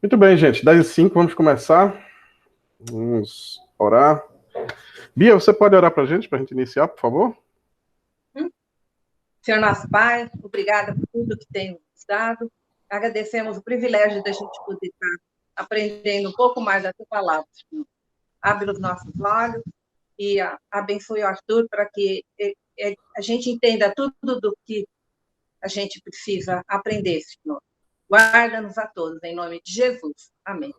Muito bem, gente. 10h05, vamos começar. Vamos orar. Bia, você pode orar para a gente iniciar, por favor? Senhor nosso Pai, obrigada por tudo que tem nos dado. Agradecemos o privilégio da gente poder estar aprendendo um pouco mais da tua palavra, Senhor. Abre os nossos olhos e abençoe o Arthur para que a gente entenda tudo do que a gente precisa aprender, Senhor. Guarda-nos a todos, em nome de Jesus. Amém.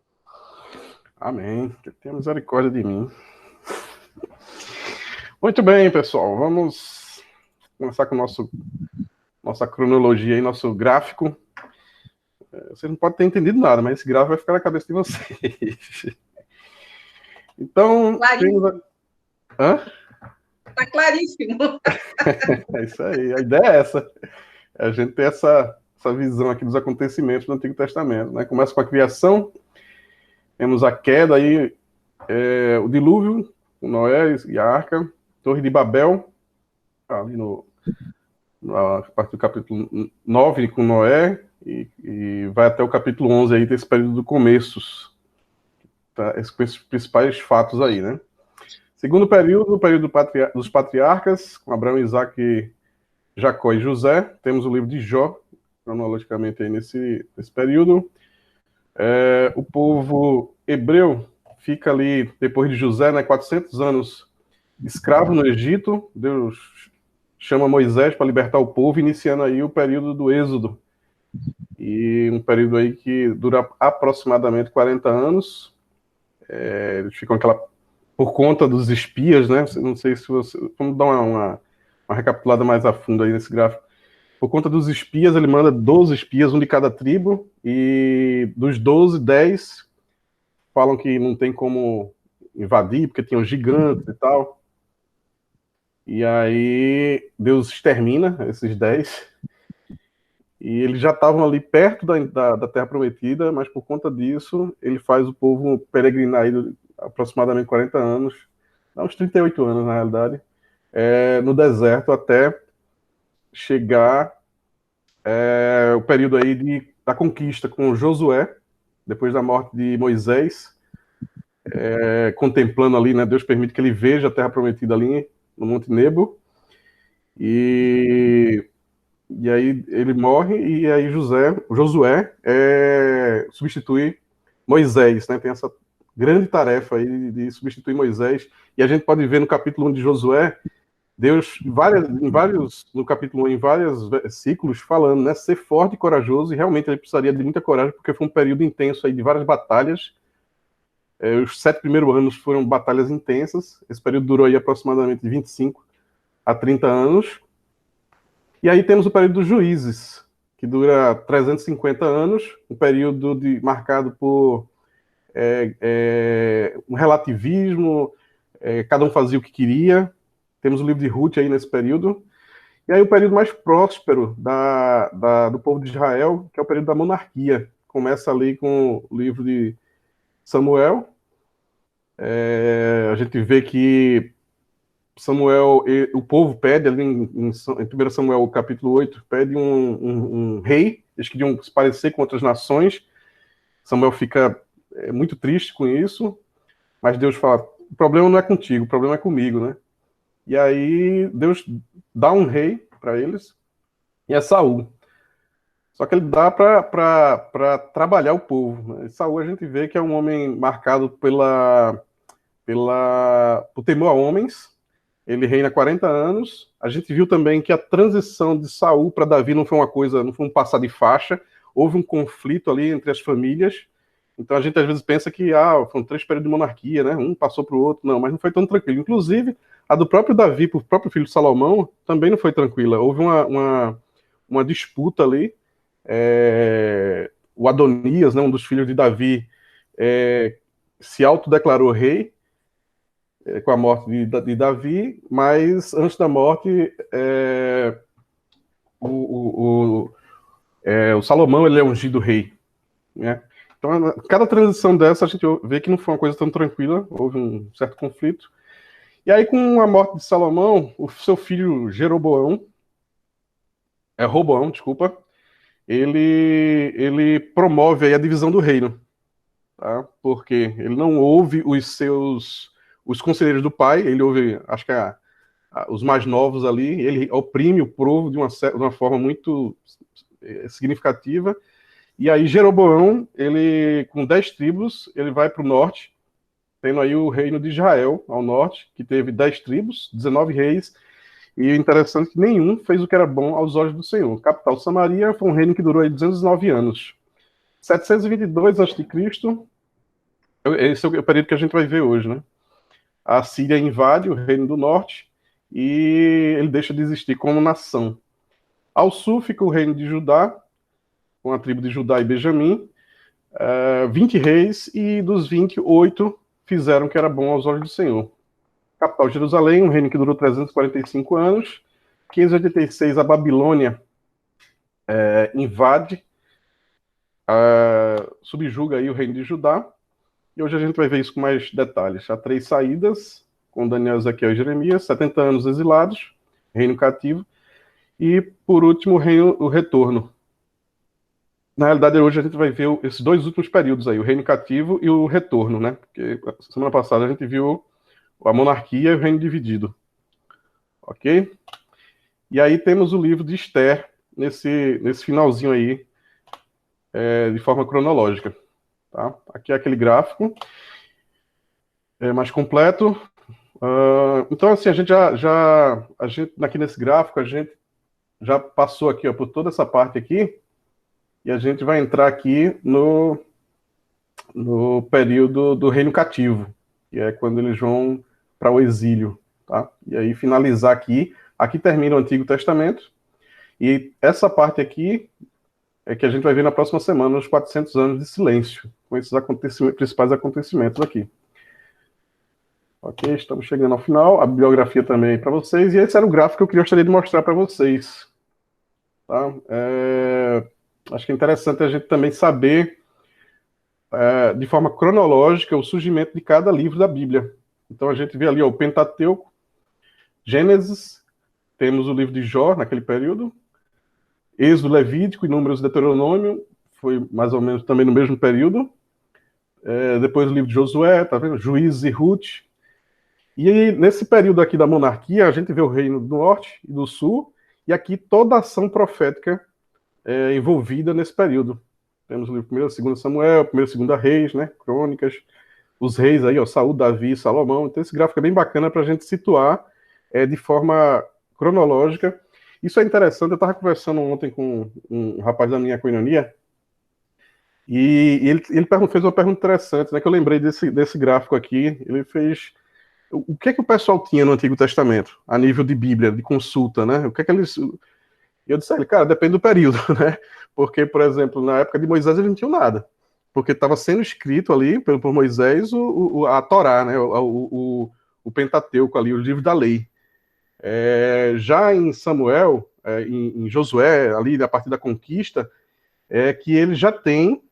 Amém. Que tenha misericórdia de mim. Muito bem, pessoal. Vamos começar com nossa cronologia aí, nosso gráfico. Vocês não podem ter entendido nada, mas esse gráfico vai ficar na cabeça de vocês. Então, Claríssimo. Hã? Tá claríssimo. É isso aí. A ideia é essa. A gente ter essa visão aqui dos acontecimentos do Antigo Testamento, né? Começa com a criação, temos a queda aí, o dilúvio, com Noé e a Arca, Torre de Babel, ali na parte do capítulo 9 com Noé, e vai até o capítulo 11 aí, desse período do começos, tá? Esses principais fatos aí, né? Segundo período, o período dos patriarcas, com Abraão, Isaac, Jacó e José. Temos o livro de Jó, cronologicamente aí nesse período. O povo hebreu fica ali, depois de José, né, 400 anos escravo no Egito. Deus chama Moisés para libertar o povo, iniciando aí o período do Êxodo. E um período aí que dura aproximadamente 40 anos. Eles ficam por conta dos espias, né? Não sei se você... Vamos dar uma recapitulada mais a fundo aí nesse gráfico. Por conta dos espias, ele manda 12 espias, um de cada tribo, e dos 12, 10 falam que não tem como invadir, porque tinham gigantes e tal. E aí Deus extermina esses 10. E eles já estavam ali perto da Terra Prometida, mas por conta disso, ele faz o povo peregrinar aí aproximadamente 40 anos, uns 38 anos na realidade, no deserto até chegar o período aí da conquista com Josué, depois da morte de Moisés, contemplando ali, né, Deus permite que ele veja a Terra Prometida ali no Monte Nebo, e aí ele morre, e aí Josué substitui Moisés, né, tem essa grande tarefa aí de substituir Moisés, e a gente pode ver no capítulo 1 de Josué, Deus, no capítulo 1, em vários versículos, falando, né, ser forte e corajoso, e realmente ele precisaria de muita coragem, porque foi um período intenso aí de várias batalhas. Os 7 primeiros anos foram batalhas intensas, esse período durou aí aproximadamente 25 a 30 anos, e aí temos o período dos juízes, que dura 350 anos, um período marcado por um relativismo, cada um fazia o que queria. Temos o livro de Ruth aí nesse período. E aí o período mais próspero do povo de Israel, que é o período da monarquia. Começa ali com o livro de Samuel. A gente vê que Samuel, o povo pede ali em 1 Samuel capítulo 8, pede um rei. Eles queriam se parecer com outras nações. Samuel fica muito triste com isso, mas Deus fala, o problema não é contigo, o problema é comigo, né? E aí Deus dá um rei para eles, e é Saul. Só que ele dá para trabalhar o povo, né? Saul a gente vê que é um homem marcado por temor a homens. Ele reina 40 anos. A gente viu também que a transição de Saul para Davi não foi um passar de faixa. Houve um conflito ali entre as famílias. Então a gente às vezes pensa que foram 3 períodos de monarquia, né? Um passou para o outro. Não, mas não foi tão tranquilo. Inclusive, a do próprio Davi, pro próprio filho Salomão, também não foi tranquila. Houve uma disputa ali. O Adonias, né, um dos filhos de Davi, se autodeclarou rei com a morte de Davi, mas antes da morte, o Salomão ele é ungido rei, né? Então, cada transição dessa, a gente vê que não foi uma coisa tão tranquila, houve um certo conflito. E aí, com a morte de Salomão, o seu filho Roboão, desculpa, ele promove aí a divisão do reino, tá? Porque ele não ouve os conselheiros do pai, ele ouve, acho que os mais novos ali, ele oprime o povo de uma forma muito significativa. E aí Jeroboão, ele com 10 tribos, ele vai para o norte, tendo aí o reino de Israel ao norte, que teve 10 tribos, 19 reis, e o interessante é que nenhum fez o que era bom aos olhos do Senhor. Capital Samaria foi um reino que durou aí 209 anos. 722 a.C., esse é o período que a gente vai ver hoje, né? A Síria invade o reino do norte e ele deixa de existir como nação. Ao sul fica o reino de Judá, com a tribo de Judá e Benjamim, 20 reis, e dos 28 fizeram o que era bom aos olhos do Senhor. Capital Jerusalém, um reino que durou 345 anos. 586 a Babilônia invade, subjuga aí o reino de Judá. E hoje a gente vai ver isso com mais detalhes. Há 3 saídas, com Daniel, Ezequiel e Jeremias, 70 anos exilados, reino cativo, e, por último, o retorno. Na realidade, hoje a gente vai ver esses 2 últimos períodos aí, o reino cativo e o retorno, né? Porque semana passada a gente viu a monarquia e o reino dividido. Ok? E aí temos o livro de Esther, nesse finalzinho aí, de forma cronológica. Tá? Aqui é aquele gráfico mais completo. Então, assim, a gente aqui nesse gráfico, a gente já passou aqui, ó, por toda essa parte aqui, e a gente vai entrar aqui no período do reino cativo, que é quando eles vão para o exílio, tá? E aí finalizar aqui. Aqui termina o Antigo Testamento, e essa parte aqui é que a gente vai ver na próxima semana, os 400 anos de silêncio, com esses principais acontecimentos aqui. Ok, estamos chegando ao final, a bibliografia também para vocês, e esse era o gráfico que eu gostaria de mostrar para vocês. Tá? Acho que é interessante a gente também saber, de forma cronológica, o surgimento de cada livro da Bíblia. Então a gente vê ali ó, o Pentateuco, Gênesis, temos o livro de Jó naquele período, Êxodo, Levítico e Números, Deuteronômio, foi mais ou menos também no mesmo período. Depois o livro de Josué, tá vendo? Juízes e Ruth. E aí, nesse período aqui da monarquia, a gente vê o reino do norte e do sul, e aqui toda a ação profética envolvida nesse período. Temos o livro 1 e 2 Samuel, 1 e 2 Reis, né? Crônicas, os reis aí, ó, Saul, Davi, Salomão. Então esse gráfico é bem bacana para a gente situar de forma cronológica. Isso é interessante, eu estava conversando ontem com um rapaz da minha coinonia, e ele fez uma pergunta interessante, né, que eu lembrei desse gráfico aqui. Ele fez o que é que o pessoal tinha no Antigo Testamento, a nível de Bíblia, de consulta, né? O que é que eles... Eu disse a ele, cara, depende do período, né? Porque, por exemplo, na época de Moisés eles não tinham nada, porque estava sendo escrito ali por Moisés a Torá, né? O Pentateuco ali, o livro da lei. Já em Samuel, em Josué, ali a partir da conquista, que ele já tem.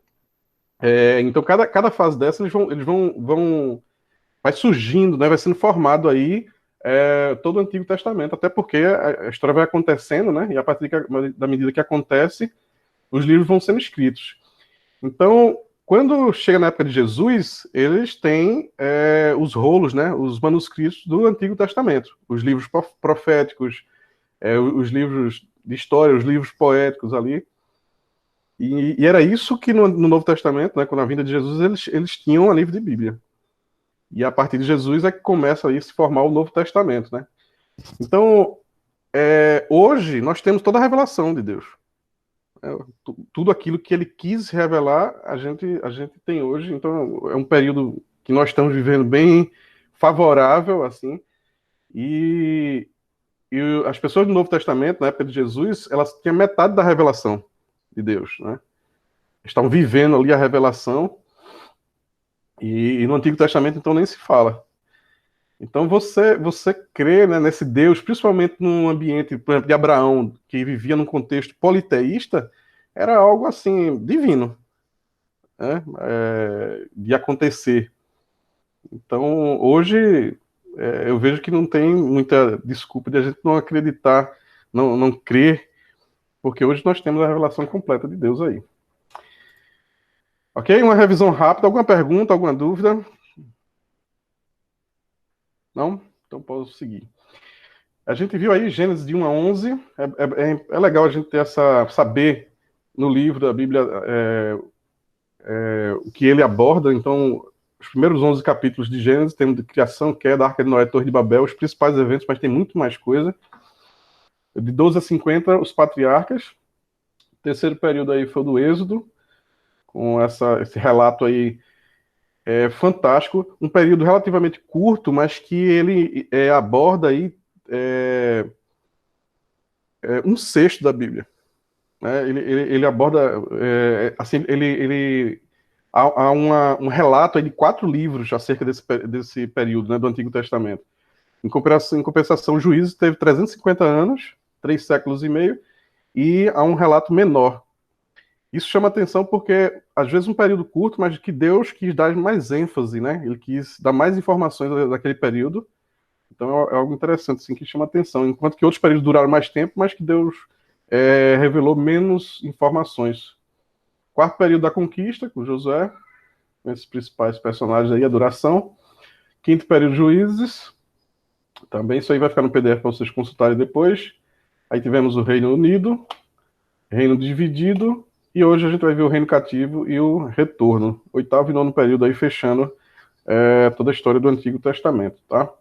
Então, cada fase dessa, vai surgindo, né, vai sendo formado aí todo o Antigo Testamento, até porque a história vai acontecendo, né, e a partir da medida que acontece, os livros vão sendo escritos. Então, quando chega na época de Jesus, eles têm os rolos, né, os manuscritos do Antigo Testamento, os livros proféticos, os livros de história, os livros poéticos ali. E era isso que no Novo Testamento, né, com a vinda de Jesus, eles tinham a livro de Bíblia. E a partir de Jesus é que começa a se formar o Novo Testamento, né? Então, hoje nós temos toda a revelação de Deus. Tudo aquilo que ele quis revelar, a gente tem hoje. Então, é um período que nós estamos vivendo bem favorável, assim. E as pessoas do Novo Testamento, na época de Jesus, elas tinham metade da revelação de Deus, né? Estavam vivendo ali a revelação. E no Antigo Testamento, então, nem se fala. Então, você crê, né, nesse Deus, principalmente num ambiente, por exemplo, de Abraão, que vivia num contexto politeísta, era algo, assim, divino, né, de acontecer. Então, hoje, eu vejo que não tem muita desculpa de a gente não acreditar, não crer, porque hoje nós temos a revelação completa de Deus aí. Ok? Uma revisão rápida. Alguma pergunta, alguma dúvida? Não? Então posso seguir. A gente viu aí Gênesis de 1 a 11. É legal a gente ter saber no livro da Bíblia o que ele aborda. Então, os primeiros 11 capítulos de Gênesis temos de criação, queda, Arca de Noé, Torre de Babel, os principais eventos, mas tem muito mais coisa. De 12 a 50, os patriarcas. O terceiro período aí foi o do Êxodo, com esse relato aí fantástico. Um período relativamente curto, mas que ele aborda aí é, um sexto da Bíblia. Né? Ele aborda, assim, há um relato aí de 4 livros acerca desse período, né, do Antigo Testamento. Em compensação, Juízes teve 350 anos, 3 séculos e meio, e há um relato menor. Isso chama atenção porque, às vezes, um período curto, mas que Deus quis dar mais ênfase, né? Ele quis dar mais informações daquele período. Então é algo interessante, assim, que chama atenção. Enquanto que outros períodos duraram mais tempo, mas que Deus revelou menos informações. Quarto período da conquista, com Josué, com esses principais personagens aí, a duração. Quinto período, Juízes. Também isso aí vai ficar no PDF para vocês consultarem depois. Aí tivemos o Reino Unido, Reino Dividido, e hoje a gente vai ver o Reino Cativo e o Retorno. Oitavo e nono período aí, fechando toda a história do Antigo Testamento, tá?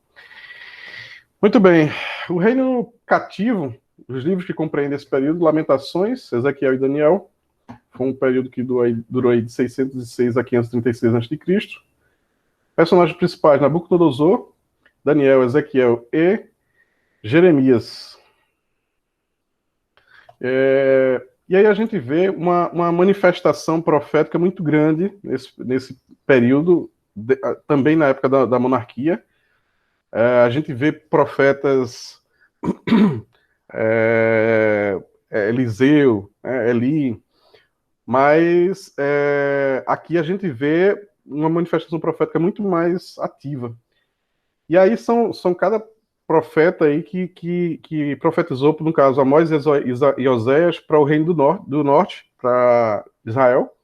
Muito bem. O Reino Cativo, os livros que compreendem esse período, Lamentações, Ezequiel e Daniel, foi um período que durou aí de 606 a 536 a.C. Personagens principais, Nabucodonosor, Daniel, Ezequiel e Jeremias. E aí a gente vê uma manifestação profética muito grande nesse período, também na época da monarquia. A gente vê profetas Eliseu, Eli, mas aqui a gente vê uma manifestação profética muito mais ativa. E aí são cada profeta aí que profetizou, no caso, Amós e Oséias para o reino do norte, para Israel.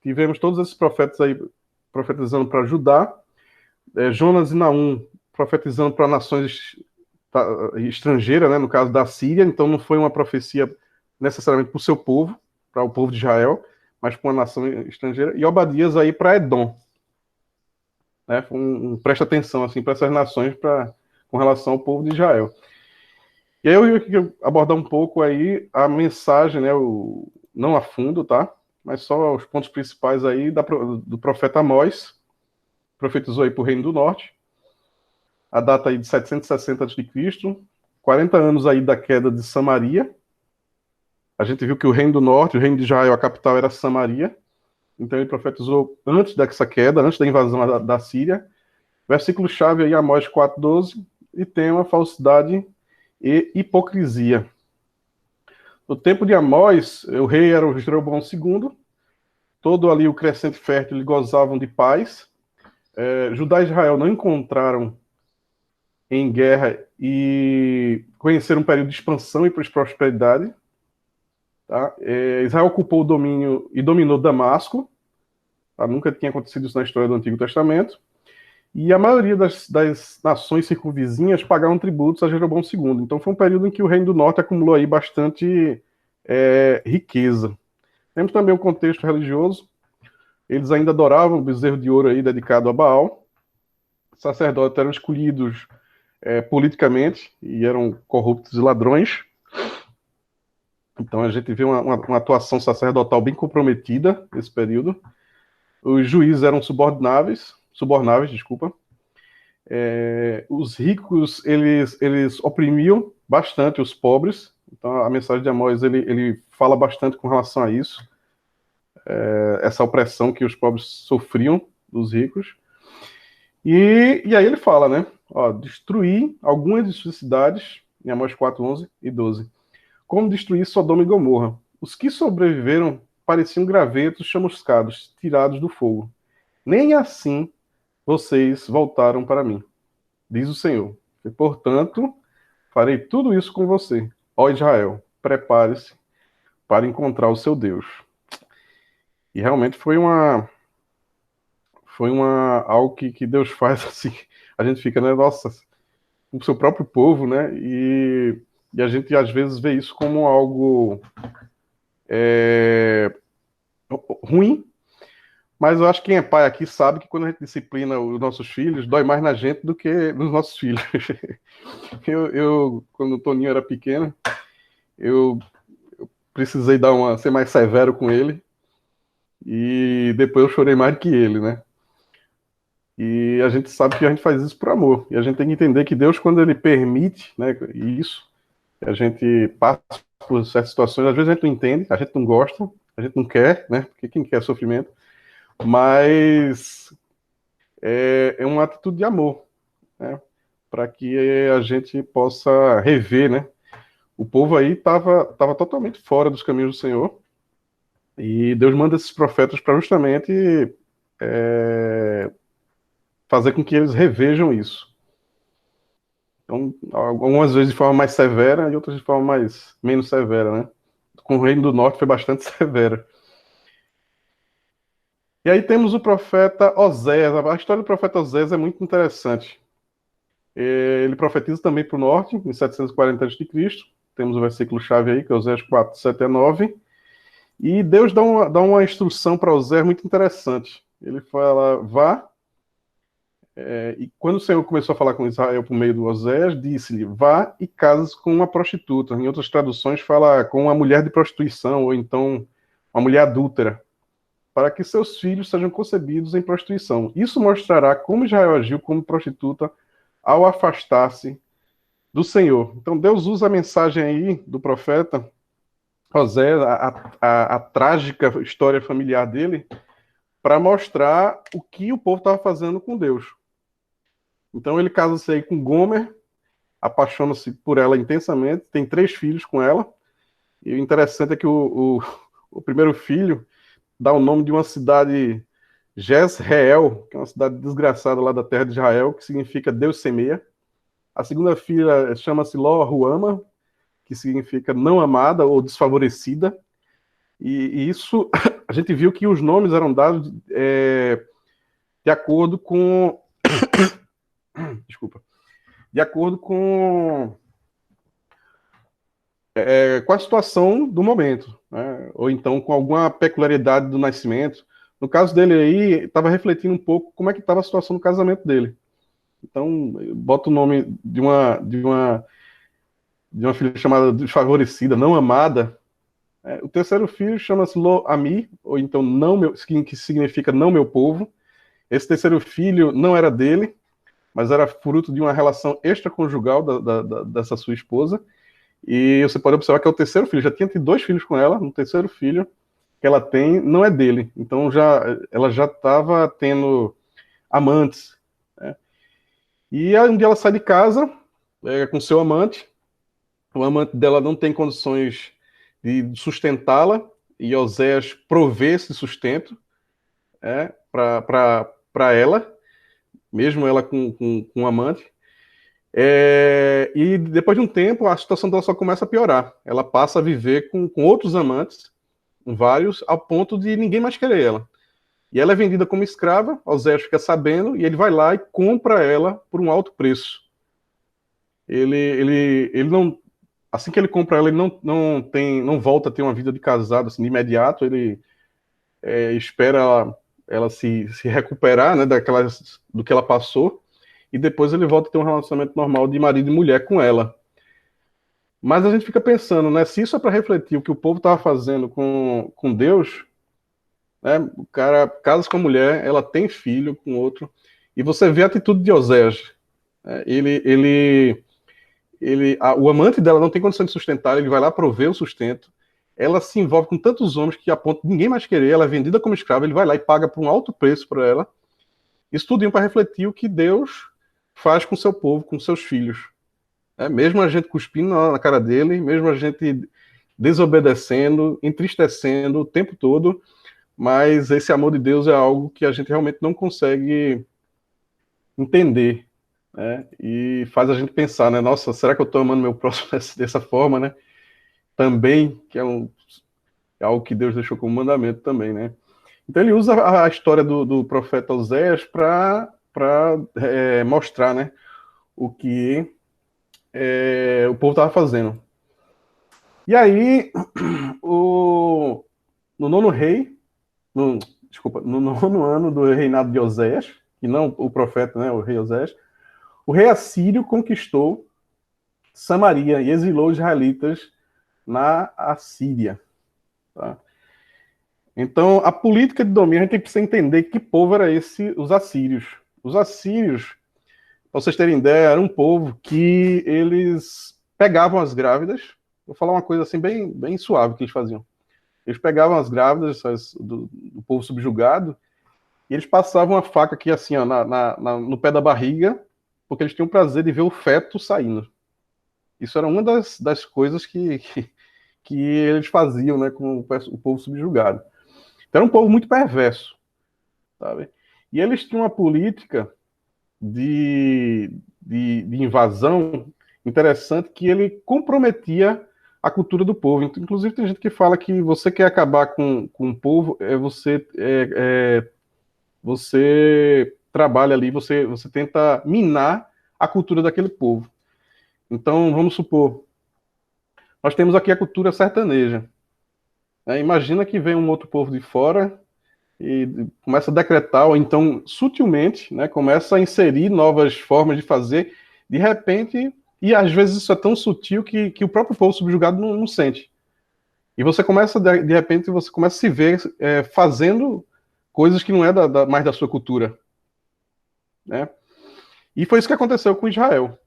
Tivemos todos esses profetas aí profetizando para Judá, Jonas e Naum profetizando para nações estrangeiras, né, no caso da Síria, então não foi uma profecia necessariamente para o seu povo, para o povo de Israel, mas para uma nação estrangeira, e Obadias aí para Edom. Né, presta atenção assim, para essas nações com relação ao povo de Israel. E aí eu queria abordar um pouco aí a mensagem, né, não a fundo, tá? Mas só os pontos principais aí do profeta Amós, profetizou aí para o Reino do Norte, a data aí de 760 a.C., 40 anos aí da queda de Samaria. A gente viu que o Reino do Norte, o Reino de Israel, a capital era Samaria. Então ele profetizou antes dessa queda, antes da invasão da Síria. Versículo-chave aí, Amós 4,12, e tema falsidade e hipocrisia. No tempo de Amós, o rei era o Jeroboão II, todo ali o crescente fértil gozavam de paz. Judá e Israel não encontraram em guerra e conheceram um período de expansão e prosperidade. Tá? Israel ocupou o domínio e dominou Damasco. Tá? Nunca tinha acontecido isso na história do Antigo Testamento. E a maioria das nações circunvizinhas pagaram tributos a Jeroboão II. Então foi um período em que o Reino do Norte acumulou aí bastante riqueza. Temos também um contexto religioso. Eles ainda adoravam o bezerro de ouro aí dedicado a Baal. Os sacerdotes eram escolhidos politicamente e eram corruptos e ladrões. Então a gente vê uma atuação sacerdotal bem comprometida nesse período. Os juízes eram subornáveis, desculpa. Os ricos eles oprimiam bastante os pobres. Então a mensagem de Amós ele fala bastante com relação a isso, essa opressão que os pobres sofriam dos ricos. E aí ele fala, né? Ó, destruir algumas de suas cidades, em Amós 4, 11 e 12. Como destruir Sodoma e Gomorra. Os que sobreviveram pareciam gravetos chamuscados, tirados do fogo. Nem assim vocês voltaram para mim, diz o Senhor. E, portanto, farei tudo isso com você. Ó Israel, prepare-se para encontrar o seu Deus. E realmente foi uma algo que Deus faz assim. A gente fica, né, nossa, o seu próprio povo, né? E a gente às vezes vê isso como algo ruim, mas eu acho que quem é pai aqui sabe que quando a gente disciplina os nossos filhos, dói mais na gente do que nos nossos filhos. Quando o Toninho era pequeno, eu precisei ser mais severo com ele, e depois eu chorei mais do que ele, né? E a gente sabe que a gente faz isso por amor. E a gente tem que entender que Deus, quando Ele permite, né, isso, a gente passa por certas situações, às vezes a gente não entende, a gente não gosta, a gente não quer, né? Porque quem quer sofrimento? Mas é uma atitude de amor, né? Para que a gente possa rever, né? O povo aí estava totalmente fora dos caminhos do Senhor, e Deus manda esses profetas para justamente fazer com que eles revejam isso. Então, algumas vezes de forma mais severa e outras de forma menos severa, né? Com o Reino do Norte foi bastante severa. E aí temos o profeta Oséias. A história do profeta Oséias é muito interessante. Ele profetiza também para o norte, em 740 a.C. Temos o versículo-chave aí, que é Oséias 4, 7 a 9. E Deus dá uma instrução para Oséias muito interessante. Ele fala, vá. E quando o Senhor começou a falar com Israel por meio do Oséias, disse-lhe, vá e case com uma prostituta. Em outras traduções fala com uma mulher de prostituição, ou então uma mulher adúltera, para que seus filhos sejam concebidos em prostituição. Isso mostrará como Israel agiu como prostituta ao afastar-se do Senhor. Então Deus usa a mensagem aí do profeta Oséias, a trágica história familiar dele, para mostrar o que o povo estava fazendo com Deus. Então ele casa-se aí com Gomer, apaixona-se por ela intensamente, tem 3 filhos com ela, e o interessante é que o primeiro filho dá o nome de uma cidade, Jezreel, que é uma cidade desgraçada lá da terra de Israel, que significa Deus semeia. A segunda filha chama-se Lo-Ruama, que significa não amada ou desfavorecida. E isso, a gente viu que os nomes eram dados de acordo com... Desculpa. De acordo com a situação do momento, né? Ou então com alguma peculiaridade do nascimento. No caso dele aí, estava refletindo um pouco como é que estava a situação do casamento dele. Então, bota o nome de uma filha chamada desfavorecida, não amada. O terceiro filho chama-se Lo-Ami, ou então não meu, que significa não meu povo. Esse terceiro filho não era dele, mas era fruto de uma relação extraconjugal dessa sua esposa. E você pode observar que é o terceiro filho, já tinha tido 2 filhos com ela, o terceiro filho que ela tem não é dele. Então ela já estava tendo amantes, né? E aí, um dia ela sai de casa com seu amante, o amante dela não tem condições de sustentá-la, e Oséias provê esse sustento para ela, mesmo ela com um amante. E depois de um tempo, a situação dela só começa a piorar. Ela passa a viver com outros amantes, com vários, ao ponto de ninguém mais querer ela. E ela é vendida como escrava, Oséias fica sabendo, e ele vai lá e compra ela por um alto preço. Ele não... Assim que ele compra ela, ele não volta a ter uma vida de casado assim, de imediato. Ele espera ela se recuperar, né, do que ela passou, e depois ele volta a ter um relacionamento normal de marido e mulher com ela. Mas a gente fica pensando, né, se isso é para refletir o que o povo estava fazendo com Deus, né, o cara casa com a mulher, ela tem filho com outro, e você vê a atitude de Oséias. O amante dela não tem condição de sustentar, ele vai lá prover o sustento. Ela se envolve com tantos homens que a ponto de ninguém mais querer, ela é vendida como escrava, ele vai lá e paga por um alto preço para ela. Isso tudo para refletir o que Deus faz com o seu povo, com seus filhos. Mesmo a gente cuspindo na cara dele, mesmo a gente desobedecendo, entristecendo o tempo todo, mas esse amor de Deus é algo que a gente realmente não consegue entender, né? E faz a gente pensar, né? Nossa, será que eu estou amando meu próximo dessa forma, né? Também, que é algo que Deus deixou como mandamento também, né? Então ele usa a história do profeta Oséias para mostrar, né, o que o povo estava fazendo. E aí, no nono rei, desculpa, no nono ano do reinado de Oséias, que não o profeta, né, o rei Oséias, o rei assírio conquistou Samaria e exilou os israelitas na Assíria. Tá? Então, a política de domínio, a gente precisa entender que povo era esse, os assírios. Os assírios, para vocês terem ideia, era um povo que eles pegavam as grávidas, vou falar uma coisa assim bem, bem suave que eles faziam. Eles pegavam as grávidas do povo subjugado e eles passavam a faca aqui assim, ó, no pé da barriga, porque eles tinham o prazer de ver o feto saindo. Isso era uma das coisas que eles faziam, né, com o povo subjugado. Então, era um povo muito perverso, sabe? E eles tinham uma política de invasão interessante que ele comprometia a cultura do povo. Inclusive, tem gente que fala que você quer acabar com o povo, você trabalha ali, você tenta minar a cultura daquele povo. Então, vamos supor, nós temos aqui a cultura sertaneja. Imagina que vem um outro povo de fora e começa a decretar, ou então sutilmente, né, começa a inserir novas formas de fazer, de repente, e às vezes isso é tão sutil que o próprio povo subjugado não sente. E você começa, de repente, você começa a se ver fazendo coisas que não é mais da sua cultura. Né? E foi isso que aconteceu com Israel.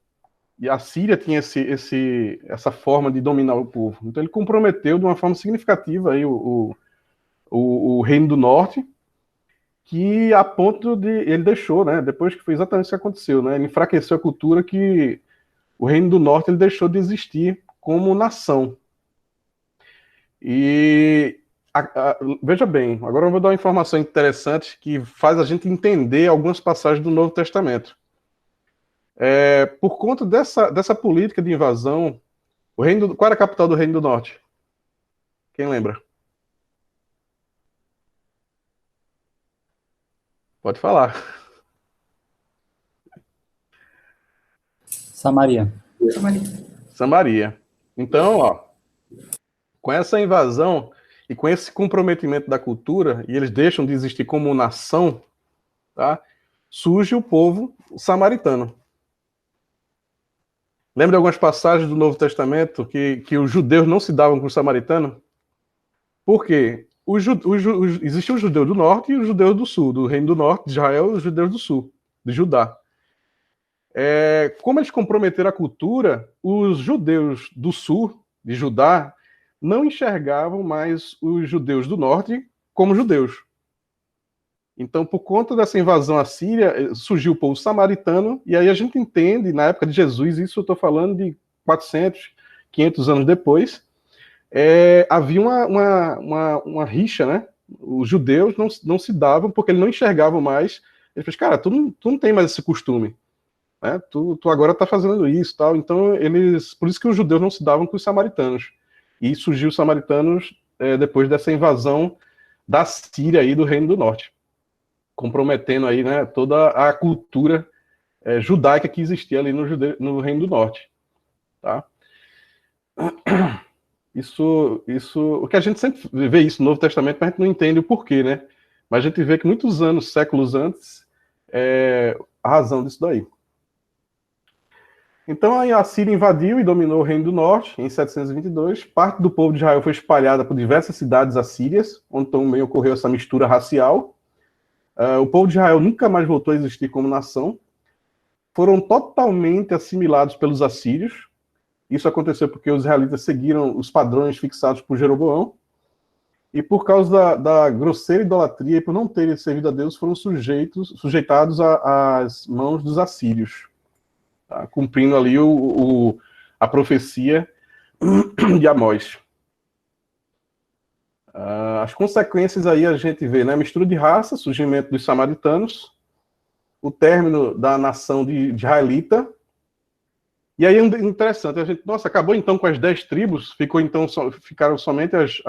E a Síria tinha essa forma de dominar o povo. Então ele comprometeu de uma forma significativa aí o Reino do Norte, que a ponto de ele deixou, né? Depois que foi exatamente isso que aconteceu, né? Ele enfraqueceu a cultura que o Reino do Norte ele deixou de existir como nação. E veja bem, agora eu vou dar uma informação interessante que faz a gente entender algumas passagens do Novo Testamento. Por conta dessa política de invasão, qual era a capital do Reino do Norte? Quem lembra? Pode falar. Samaria. Samaria. Então, ó, com essa invasão e com esse comprometimento da cultura, e eles deixam de existir como nação, tá? Surge o povo samaritano. Lembra de algumas passagens do Novo Testamento que os judeus não se davam com os samaritanos? Por quê? Existiam os judeus do norte e os judeus do sul, do Reino do Norte, de Israel, e os judeus do sul, de Judá. Como eles comprometeram a cultura, os judeus do sul, de Judá, não enxergavam mais os judeus do norte como judeus. Então, por conta dessa invasão assíria, surgiu o povo samaritano, e aí a gente entende, na época de Jesus, isso eu estou falando de 400, 500 anos depois, havia uma rixa, né? Os judeus não se davam porque eles não enxergavam mais. Ele fez, cara, tu não tem mais esse costume. Né? Tu agora está fazendo isso, tal. Então por isso que os judeus não se davam com os samaritanos. E surgiu os samaritanos depois dessa invasão da Síria aí do Reino do Norte, comprometendo aí, né, toda a cultura judaica que existia ali no Reino do Norte, tá? Isso, o que a gente sempre vê isso no Novo Testamento, mas a gente não entende o porquê, né? Mas a gente vê que muitos anos, séculos antes, a razão disso daí. Então a Síria invadiu e dominou o Reino do Norte em 722. Parte do povo de Israel foi espalhada por diversas cidades assírias, onde também ocorreu essa mistura racial. O povo de Israel nunca mais voltou a existir como nação. Foram totalmente assimilados pelos assírios. Isso aconteceu porque os israelitas seguiram os padrões fixados por Jeroboão. e por causa da grosseira idolatria e por não terem servido a Deus, foram sujeitados às mãos dos assírios, tá? Cumprindo ali a profecia de Amós. As consequências aí a gente vê, né? Mistura de raça, surgimento dos samaritanos, o término da nação de israelita. E aí, interessante, a gente, nossa, acabou então com as 10 tribos, ficaram somente as...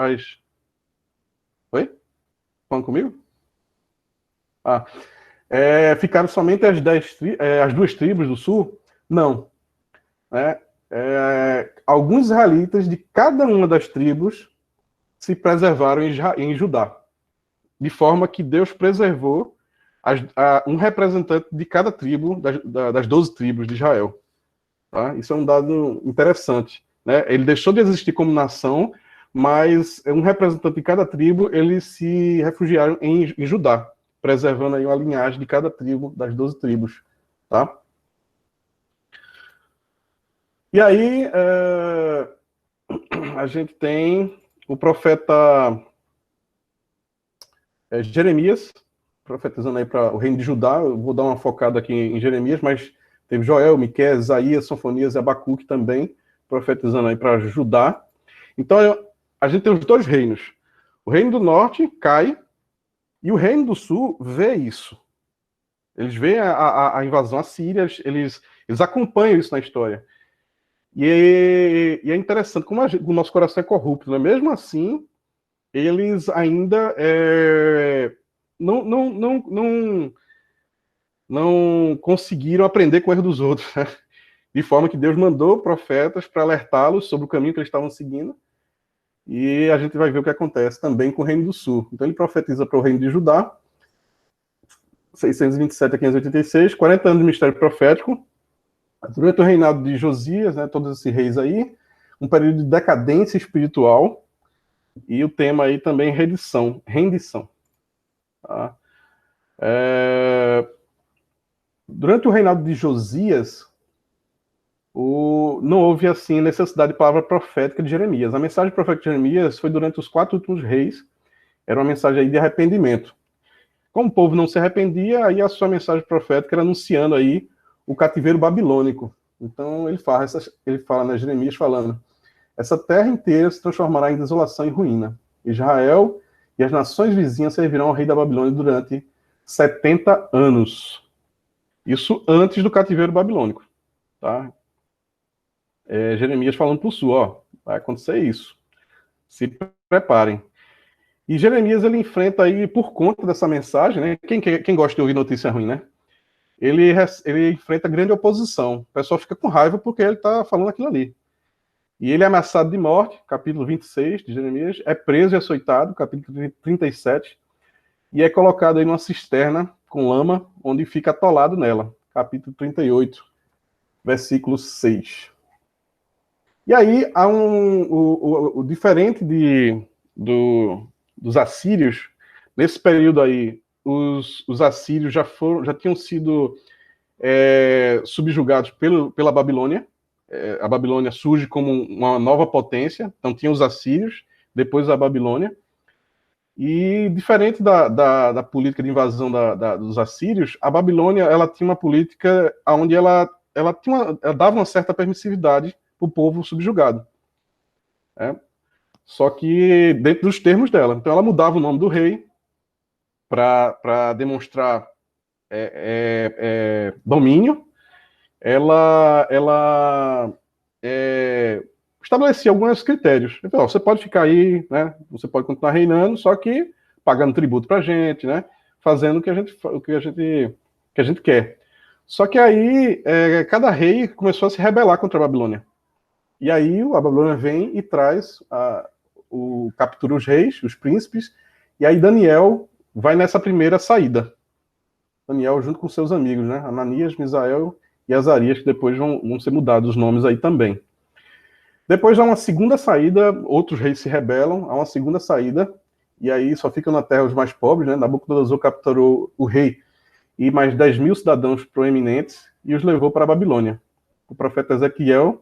Oi? Falando comigo? Ficaram somente as 2 tribos do sul? Não. Né? Alguns israelitas de cada uma das tribos se preservaram em Judá, de forma que Deus preservou um representante de cada tribo, das 12 tribos de Israel. Tá? Isso é um dado interessante. Né? Ele deixou de existir como nação, mas um representante de cada tribo, eles se refugiaram em Judá, preservando aí uma linhagem de cada tribo, das 12 tribos. Tá? E aí, a gente tem o profeta Jeremias, profetizando aí para o reino de Judá. Eu vou dar uma focada aqui em Jeremias, mas teve Joel, Miqueias, Isaías, Sofonias e Abacuque também, profetizando aí para Judá. Então, a gente tem os 2 reinos. O reino do norte cai, e o reino do sul vê isso. Eles veem a invasão assíria, eles acompanham isso na história. E é interessante como o nosso coração é corrupto, né? Mesmo assim, eles ainda não conseguiram aprender com o erro dos outros, né? De forma que Deus mandou profetas para alertá-los sobre o caminho que eles estavam seguindo, e a gente vai ver o que acontece também com o Reino do Sul. Então ele profetiza para o Reino de Judá, 627 a 586, 40 anos de ministério profético, durante o reinado de Josias, né, todos esses reis aí, um período de decadência espiritual, e o tema aí também rendição. Tá? Durante o reinado de Josias, não houve assim necessidade de palavra profética de Jeremias. A mensagem profética de Jeremias foi durante os 4 últimos reis, era uma mensagem aí de arrependimento. Como o povo não se arrependia, aí a sua mensagem profética era anunciando aí o cativeiro babilônico. Então ele fala, né, Jeremias falando: essa terra inteira se transformará em desolação e ruína. Israel e as nações vizinhas servirão ao rei da Babilônia durante 70 anos. Isso antes do cativeiro babilônico. Tá? Jeremias falando para o sul, ó, vai acontecer isso. Se preparem. E Jeremias, ele enfrenta aí, por conta dessa mensagem, né? Quem gosta de ouvir notícia ruim, né? Ele enfrenta grande oposição. O pessoal fica com raiva porque ele está falando aquilo ali. E ele é ameaçado de morte, capítulo 26 de Jeremias, é preso e açoitado, capítulo 37, e é colocado aí numa cisterna com lama, onde fica atolado nela, capítulo 38, versículo 6. E aí, há o diferente dos assírios, nesse período aí, os assírios já tinham sido subjugados pela Babilônia. A Babilônia surge como uma nova potência, então tinha os assírios, depois a Babilônia, e diferente da política de invasão dos assírios, a Babilônia ela tinha uma política onde ela dava uma certa permissividade para o povo subjugado. Só que dentro dos termos dela. Então ela mudava o nome do rei para demonstrar domínio. Ela estabelecia alguns critérios. Então, você pode ficar aí, né? Você pode continuar reinando, só que pagando tributo para a gente, né? Fazendo o que a gente quer. Só que aí cada rei começou a se rebelar contra a Babilônia. E aí a Babilônia vem e traz captura os reis, os príncipes, e aí Daniel vai nessa primeira saída. Daniel junto com seus amigos, né? Ananias, Misael e Azarias, que depois vão ser mudados os nomes aí também. Depois há uma segunda saída, outros reis se rebelam, há uma segunda saída, e aí só ficam na terra os mais pobres, né? Nabucodonosor capturou o rei e mais 10.000 cidadãos proeminentes e os levou para a Babilônia. O profeta Ezequiel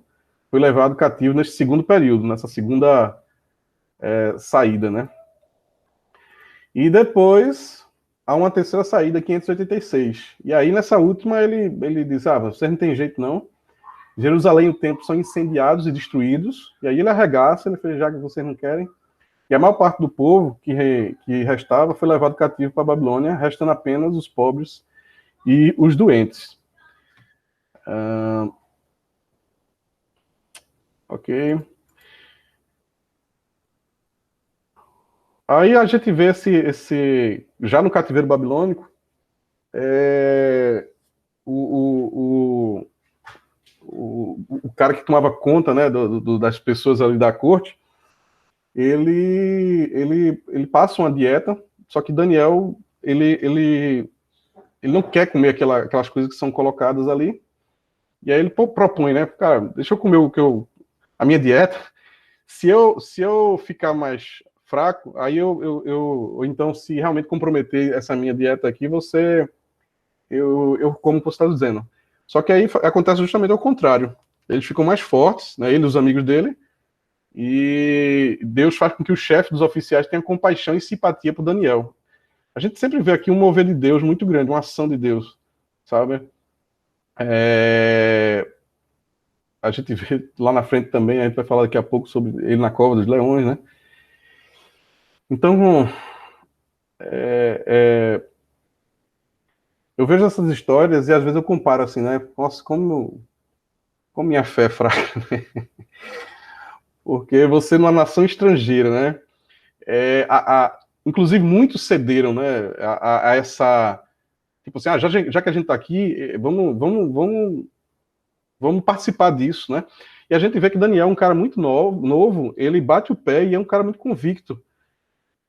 foi levado cativo nesse segundo período, nessa segunda saída, né? E depois há uma terceira saída, 586. E aí, nessa última, ele diz: vocês não tem jeito não. Jerusalém e o templo são incendiados e destruídos. E aí ele arregaça, ele fez: já que vocês não querem. E a maior parte do povo que restava foi levado cativo para a Babilônia, restando apenas os pobres e os doentes. Ok. Aí a gente vê já no cativeiro babilônico, o cara que tomava conta, né, das pessoas ali da corte, ele passa uma dieta, só que Daniel, ele não quer comer aquelas coisas que são colocadas ali, e aí ele propõe, né, cara, deixa eu comer a minha dieta, se eu ficar mais fraco, aí ou então se realmente comprometer essa minha dieta aqui, eu como você está dizendo. Só que aí acontece justamente ao contrário. Eles ficam mais fortes, né, ele e os amigos dele, e Deus faz com que o chefe dos oficiais tenha compaixão e simpatia por Daniel. A gente sempre vê aqui um mover de Deus muito grande, uma ação de Deus, sabe? A gente vê lá na frente também, a gente vai falar daqui a pouco sobre ele na cova dos leões, né? Então, eu vejo essas histórias e às vezes eu comparo assim, né? Nossa, como minha fé é fraca, né? Porque você numa nação estrangeira, né? Inclusive muitos cederam, né? A essa, tipo assim, já que a gente está aqui, vamos participar disso, né? E a gente vê que Daniel é um cara muito novo, ele bate o pé e é um cara muito convicto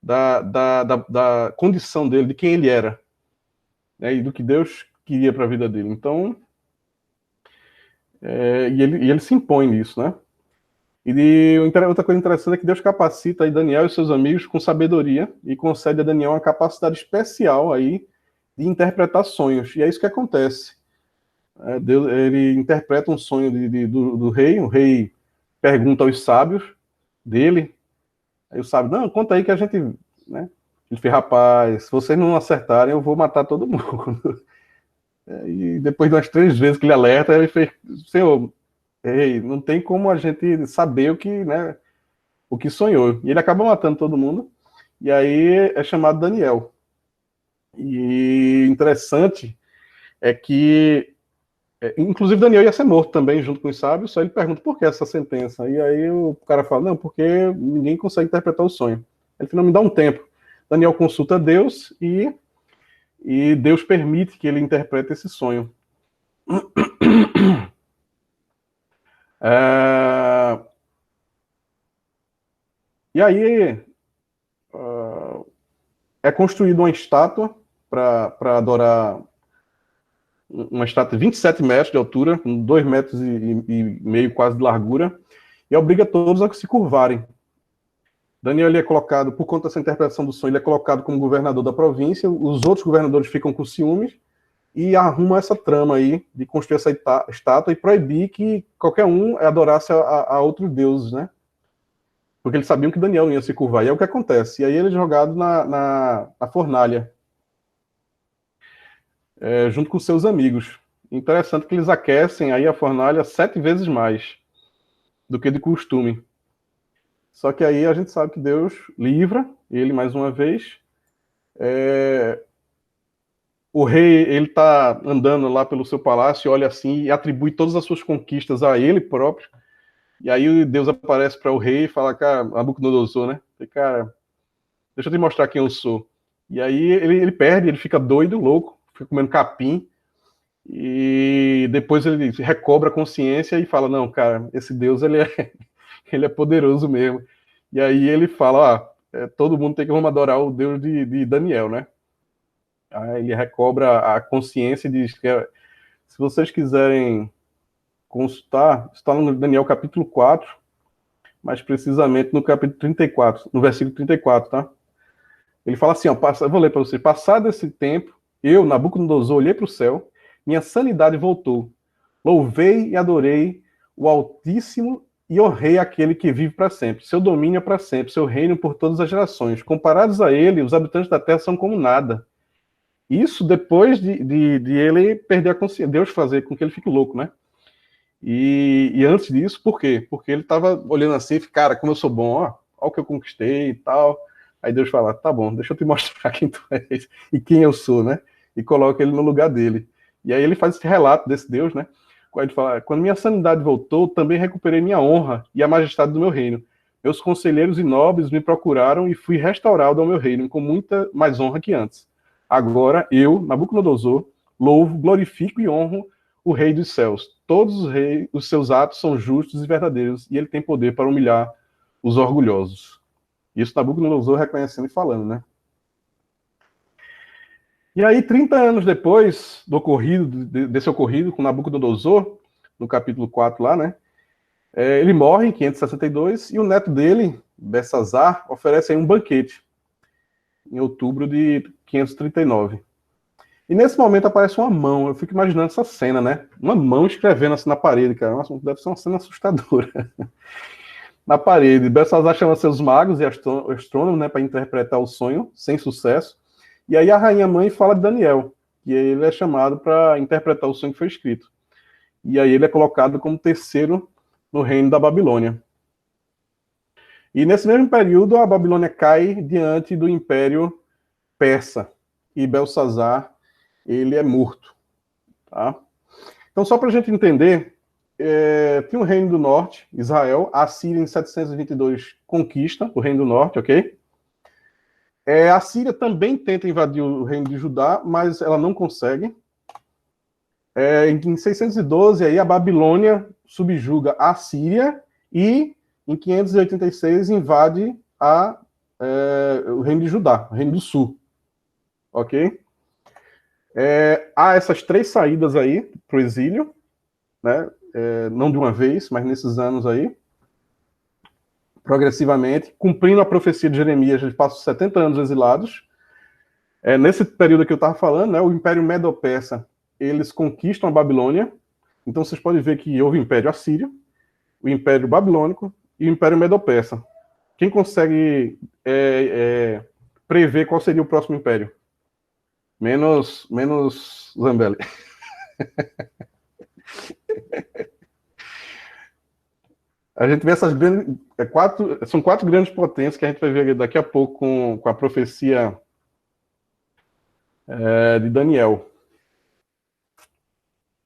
da condição dele, de quem ele era, né? E do que Deus queria para a vida dele. Então, e ele se impõe nisso, né? E outra coisa interessante é que Deus capacita aí Daniel e seus amigos com sabedoria e concede a Daniel uma capacidade especial aí de interpretar sonhos. E é isso que acontece. Deus, ele interpreta um sonho do rei, o rei pergunta aos sábios dele, aí o sábio, não, conta aí que a gente, né? Ele fez: rapaz, se vocês não acertarem, eu vou matar todo mundo. E depois de umas 3 vezes que ele alerta, ele fez: Senhor, ei, não tem como a gente saber né, o que sonhou. E ele acaba matando todo mundo, e aí é chamado Daniel. E interessante é que, inclusive, Daniel ia ser morto também, junto com os sábios, só ele pergunta por que essa sentença. E aí o cara fala: não, porque ninguém consegue interpretar o sonho. Ele fala: não, me dá um tempo. Daniel consulta Deus e Deus permite que ele interprete esse sonho. E aí é construída uma estátua para adorar, uma estátua de 27 metros de altura, com 2 metros e meio quase de largura, e obriga todos a se curvarem. Daniel, ele é colocado, por conta dessa interpretação do sonho, ele é colocado como governador da província, os outros governadores ficam com ciúmes e arrumam essa trama aí de construir essa estátua e proibir que qualquer um adorasse a outros deuses, né? Porque eles sabiam que Daniel não ia se curvar. E é o que acontece. E aí ele é jogado na fornalha, junto com seus amigos. Interessante que eles aquecem aí a fornalha 7 vezes mais do que de costume. Só que aí a gente sabe que Deus livra ele mais uma vez. O rei, ele está andando lá pelo seu palácio, olha assim e atribui todas as suas conquistas a ele próprio. E aí Deus aparece para o rei e fala: cara, Nabucodonosor, né? Cara, deixa eu te mostrar quem eu sou. E aí ele perde, ele fica doido, louco, fica comendo capim. E depois ele recobra a consciência e fala: não, cara, esse Deus, ele é poderoso mesmo. E aí ele fala: todo mundo tem que vamos adorar o Deus de Daniel, né? Aí ele recobra a consciência e diz que se vocês quiserem consultar, está no Daniel capítulo 4, mais precisamente no capítulo 34, no versículo 34, tá? Ele fala assim, ó, eu vou ler para você: passado esse tempo, eu, Nabucodonosor, olhei para o céu, minha sanidade voltou. Louvei e adorei o Altíssimo e honrei aquele que vive para sempre. Seu domínio é para sempre, seu reino por todas as gerações. Comparados a ele, os habitantes da terra são como nada. Isso depois de ele perder a consciência, Deus fazer com que ele fique louco, né? E antes disso, por quê? Porque ele estava olhando assim, cara, como eu sou bom, ó o que eu conquistei e tal. Aí Deus fala, tá bom, deixa eu te mostrar quem tu és e quem eu sou, né? E coloca ele no lugar dele. E aí ele faz esse relato desse Deus, né? Quando ele fala, quando minha sanidade voltou, também recuperei minha honra e a majestade do meu reino. Meus conselheiros e nobres me procuraram e fui restaurado ao meu reino com muita mais honra que antes. Agora eu, Nabucodonosor, louvo, glorifico e honro o Rei dos céus. Todos os seus atos são justos e verdadeiros, e ele tem poder para humilhar os orgulhosos. Isso Nabucodonosor reconhecendo e falando, né? E aí, 30 anos depois desse ocorrido com Nabucodonosor, no capítulo 4 lá, né? Ele morre em 562 e o neto dele, Belsazar, oferece aí um banquete em outubro de 539. E nesse momento aparece uma mão, eu fico imaginando essa cena, né? Uma mão escrevendo assim na parede, cara. Nossa, deve ser uma cena assustadora. Na parede, Belsazar chama seus magos e astrônomos, né, para interpretar o sonho, sem sucesso. E aí a rainha mãe fala de Daniel, e aí ele é chamado para interpretar o sonho que foi escrito. E aí ele é colocado como terceiro no reino da Babilônia. E nesse mesmo período, a Babilônia cai diante do Império Persa. E Belsazar, ele é morto. Tá? Então, só para a gente entender, tinha um reino do norte, Israel. A Síria, em 722, conquista o reino do norte, ok? A Síria também tenta invadir o reino de Judá, mas ela não consegue. Em 612, aí, a Babilônia subjuga a Síria e, em 586, invade o reino de Judá, o reino do sul. Ok? Há essas 3 saídas aí para o exílio, né? Não de uma vez, mas nesses anos aí, progressivamente, cumprindo a profecia de Jeremias, eles passam 70 anos exilados. Nesse período que eu estava falando, né, o Império Medo-Persa, eles conquistam a Babilônia. Então vocês podem ver que houve o Império Assírio, o Império Babilônico e o Império Medo-Persa. Quem consegue prever qual seria o próximo império? Menos Zambelli. A gente vê essas grandes. São 4 grandes potências que a gente vai ver daqui a pouco com a profecia de Daniel.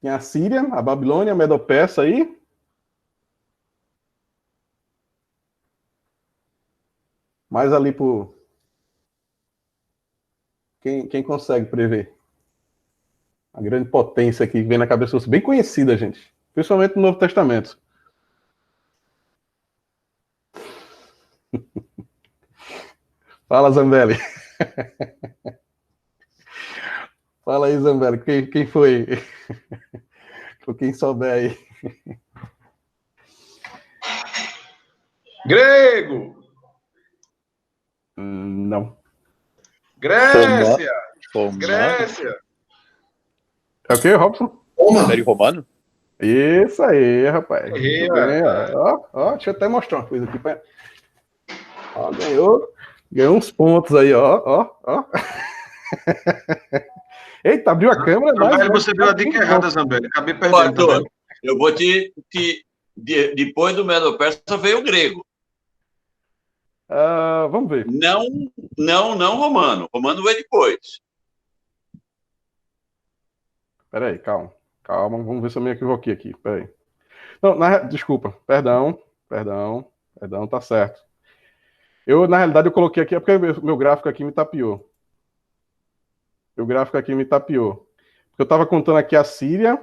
Tem a Síria, a Babilônia, a Medo-Persa aí. Mais ali por. Quem consegue prever? A grande potência que vem na cabeça, bem conhecida, gente. Principalmente no Novo Testamento. Fala, Zambelli. Fala aí, Zambelli. Quem foi? Quem souber aí. Grego! Não. Grécia! Romano. Grécia! É o quê, Robson? Império Romano? Isso aí, rapaz. Aí, Deixa eu até mostrar uma coisa aqui. Ganhou uns pontos aí, ó. Eita, abriu a câmera. Zambelli, você deu a dica errada, Zambelli. Acabei perdendo. Arthur, eu vou depois do Medo-Persa veio o grego. Vamos ver. Não romano. Romano veio depois. Peraí, calma. Vamos ver se eu me equivoquei aqui. Peraí. Não, desculpa. Perdão, tá certo. Na realidade, eu coloquei aqui, porque meu gráfico aqui me tapeou. Porque eu estava contando aqui a Síria,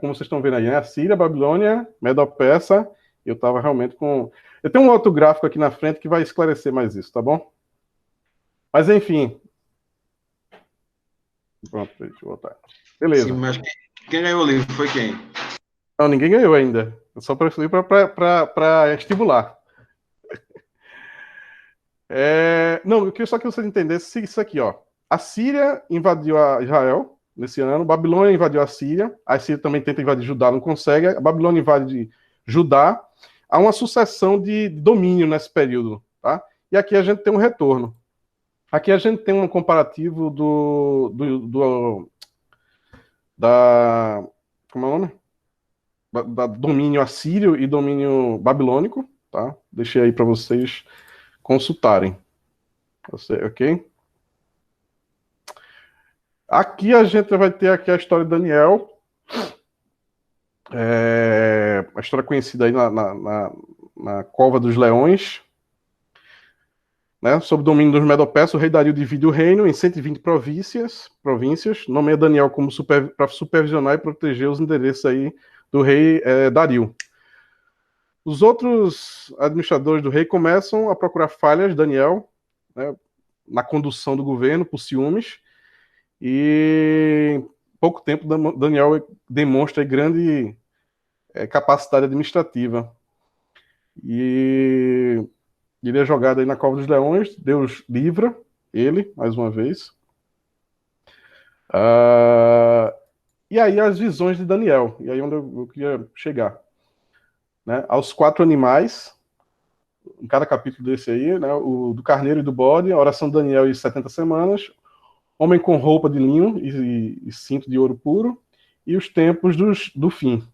como vocês estão vendo aí, né? A Síria, Babilônia, Medo-Persa, eu estava realmente com... Eu tenho um outro gráfico aqui na frente que vai esclarecer mais isso, tá bom? Mas, enfim. Pronto, deixa eu voltar. Beleza. Sim, mas quem ganhou o livro foi quem? Não, ninguém ganhou ainda. Eu só preferi para estimular. Não, eu queria só que vocês entendessem isso aqui, ó. A Síria invadiu a Israel nesse ano, a Babilônia invadiu a Síria também tenta invadir Judá, não consegue, a Babilônia invade Judá, há uma sucessão de domínio nesse período, tá? E aqui a gente tem um retorno. Aqui a gente tem um comparativo como é o nome? Da domínio assírio e domínio babilônico, tá? Deixei aí para vocês consultarem. Ok? Aqui a gente vai ter aqui a história de Daniel, a história conhecida aí na Cova dos Leões, né? Sob o domínio dos Medo-Persas, o rei Dario divide o reino em 120 províncias, nomeia Daniel como para supervisionar e proteger os endereços aí do rei Dario. Os outros administradores do rei começam a procurar falhas de Daniel, né, na condução do governo por ciúmes, e em pouco tempo Daniel demonstra grande capacidade administrativa. E ele é jogado aí na Cova dos Leões, Deus livra ele, mais uma vez. E aí as visões de Daniel, e aí onde eu queria chegar. Né? Aos 4 animais, em cada capítulo desse aí, né? O do carneiro e do bode, a oração de Daniel e 70 semanas, homem com roupa de linho e cinto de ouro puro, e os tempos do fim.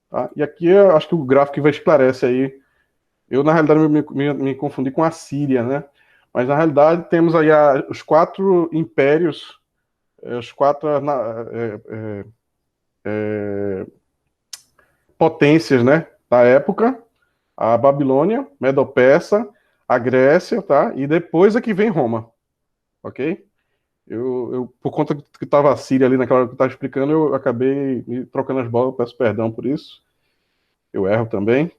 Tá? E aqui eu acho que o gráfico vai esclarece aí. Eu, na realidade, me confundi com a Síria, né? Mas, na realidade, temos aí os 4 impérios, os 4 potências, né, da época, a Babilônia, Medo-Persa, a Grécia, tá? E depois é que vem Roma, ok? Eu por conta que estava a Síria ali naquela hora que eu estava explicando, eu acabei me trocando as bolas, peço perdão por isso. Eu erro também.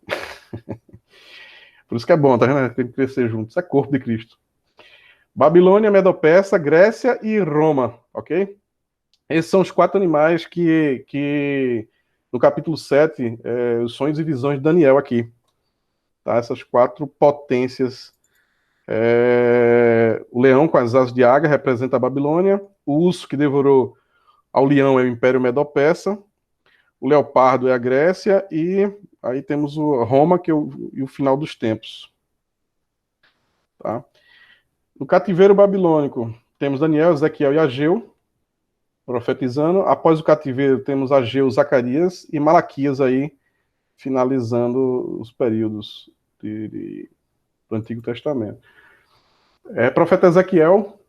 Por isso que é bom, tá vendo? Tem que crescer junto. Isso é corpo de Cristo. Babilônia, Medo-Persa, Grécia e Roma, ok? Esses são os 4 animais que no capítulo 7, os sonhos e visões de Daniel aqui. Tá? Essas 4 potências. O leão com as asas de águia representa a Babilônia. O urso que devorou ao leão é o Império Medo-Persa. O leopardo é a Grécia. E aí temos o Roma, que é o final dos tempos. Tá? No cativeiro babilônico, temos Daniel, Ezequiel e Ageu profetizando. Após o cativeiro, temos Ageu, Zacarias e Malaquias aí, finalizando os períodos do Antigo Testamento. Profeta Ezequiel,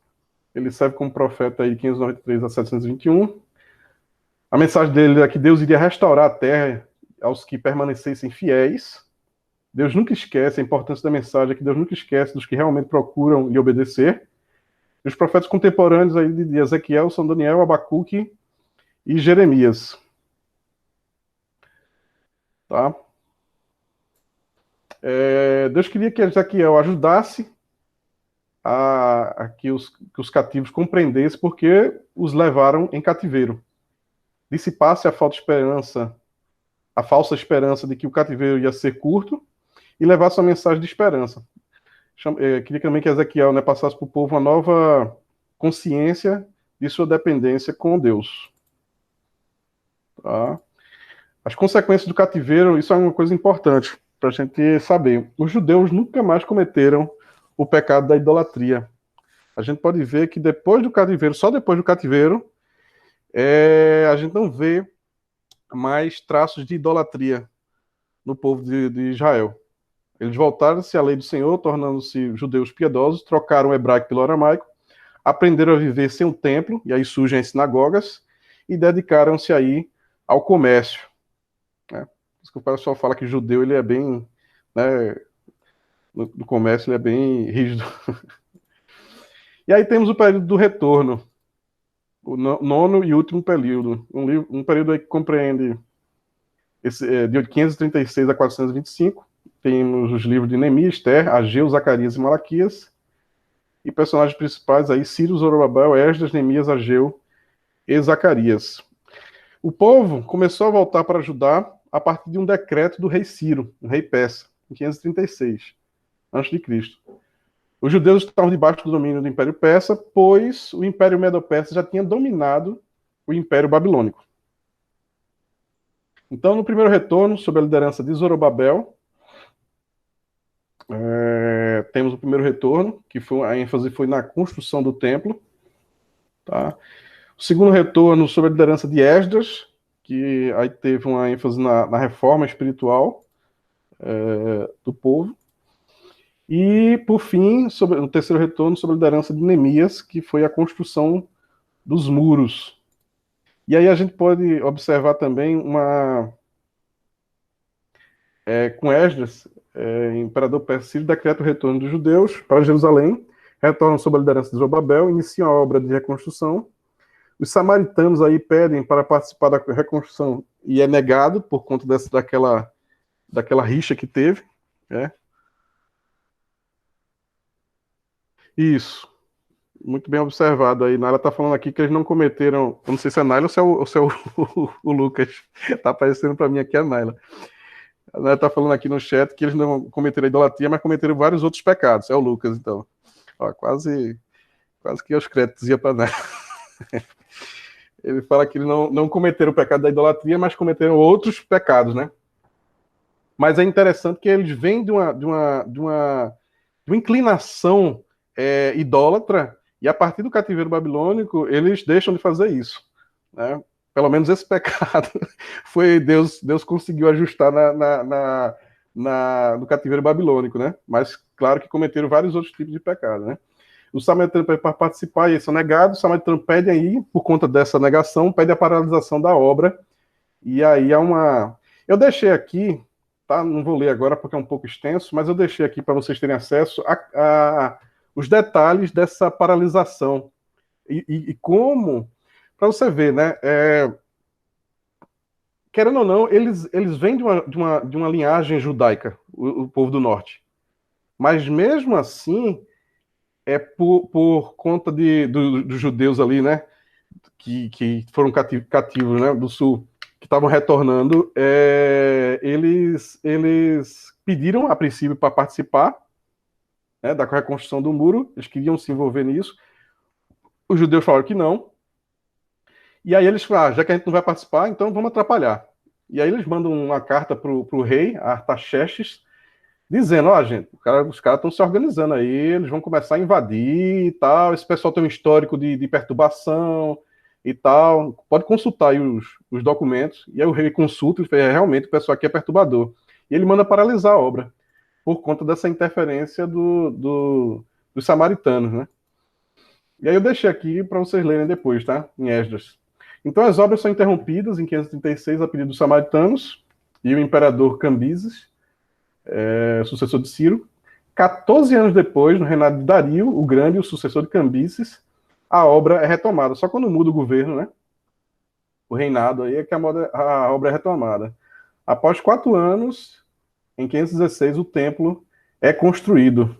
ele serve como profeta aí de 593 a 721. A mensagem dele é que Deus iria restaurar a terra aos que permanecessem fiéis. Deus nunca esquece, a importância da mensagem é que Deus nunca esquece dos que realmente procuram lhe obedecer. E os profetas contemporâneos aí de Ezequiel são Daniel, Abacuque e Jeremias. Tá? Deus queria que Ezequiel ajudasse que os cativos compreendessem porque os levaram em cativeiro. Dissipasse a falsa esperança de que o cativeiro ia ser curto e levasse uma mensagem de esperança. Queria também que Ezequiel, né, passasse para o povo uma nova consciência de sua dependência com Deus. Tá? As consequências do cativeiro, isso é uma coisa importante para a gente saber. Os judeus nunca mais cometeram o pecado da idolatria. A gente pode ver que depois do cativeiro, só depois do cativeiro, a gente não vê mais traços de idolatria no povo de Israel. Eles voltaram-se à lei do Senhor, tornando-se judeus piedosos, trocaram o hebraico pelo aramaico, aprenderam a viver sem o templo, e aí surgem as sinagogas, e dedicaram-se aí ao comércio. Né? Por isso que o pessoal fala que judeu ele é bem, né, no comércio ele é bem rígido. E aí temos o período do retorno, o 9º e último período, um período aí que compreende de 536 a 425. Temos os livros de Neemias, Esther, Ageu, Zacarias e Malaquias. E personagens principais aí, Ciro, Zorobabel, Esdras, Neemias, Ageu e Zacarias. O povo começou a voltar para Judá a partir de um decreto do rei Ciro, o rei persa, em 536 a.C. Os judeus estavam debaixo do domínio do Império Persa, pois o Império Medo-Persa já tinha dominado o Império Babilônico. Então, no primeiro retorno, sob a liderança de Zorobabel, Temos o primeiro retorno, que a ênfase foi na construção do templo. Tá? O segundo retorno sobre a liderança de Esdras, que aí teve uma ênfase na reforma espiritual do povo. E, por fim, o terceiro retorno sobre a liderança de Neemias, que foi a construção dos muros. E aí a gente pode observar também com Esdras, o imperador Persílio decreta o retorno dos judeus para Jerusalém, retornam sob a liderança de Zorobabel, iniciam a obra de reconstrução. Os samaritanos aí pedem para participar da reconstrução e é negado por conta daquela rixa que teve. Né? Isso. Muito bem observado aí. Naila está falando aqui que eles não cometeram. Eu não sei se é a Naila ou se é o Lucas. Está aparecendo para mim aqui a Naila. A Naila está falando aqui no chat que eles não cometeram idolatria, mas cometeram vários outros pecados. É o Lucas, então. Ó, quase que os créditos iam para Naila. Ele fala que eles não cometeram o pecado da idolatria, mas cometeram outros pecados, né? Mas é interessante que eles vêm de uma inclinação idólatra, e a partir do cativeiro babilônico, eles deixam de fazer isso. Né? Pelo menos esse pecado foi Deus conseguiu ajustar no cativeiro babilônico, né? Mas claro que cometeram vários outros tipos de pecado, né? Os samaritanos pedem para participar e eles são negados. Os samaritanos pedem aí, por conta dessa negação, pedem a paralisação da obra. E aí há uma... Eu deixei aqui, tá? Não vou ler agora porque é um pouco extenso, mas eu deixei aqui para vocês terem acesso a os detalhes dessa paralisação. E como, para você ver, né? Querendo ou não, eles vêm de uma linhagem judaica, o povo do norte. Mas mesmo assim, por conta dos judeus ali, né? Que foram cativos, né, do sul, que estavam retornando, eles pediram a princípio para participar, né, da reconstrução do muro, eles queriam se envolver nisso. Os judeus falaram que não. E aí eles falaram, já que a gente não vai participar, então vamos atrapalhar. E aí eles mandam uma carta para o rei, Artaxerxes, dizendo, gente, os caras estão se organizando aí, eles vão começar a invadir e tal, esse pessoal tem um histórico de perturbação e tal, pode consultar aí os documentos. E aí o rei consulta e fala, realmente o pessoal aqui é perturbador. E ele manda paralisar a obra, por conta dessa interferência dos samaritanos, né? E aí eu deixei aqui para vocês lerem depois, tá? Em Esdras. Então as obras são interrompidas em 536 a pedido dos samaritanos e o imperador Cambises, sucessor de Ciro. 14 anos depois, no reinado de Dario, o Grande, o sucessor de Cambises, a obra é retomada. Só quando muda o governo, né? O reinado aí é que a obra é retomada. Após 4 anos, em 516, o templo é construído.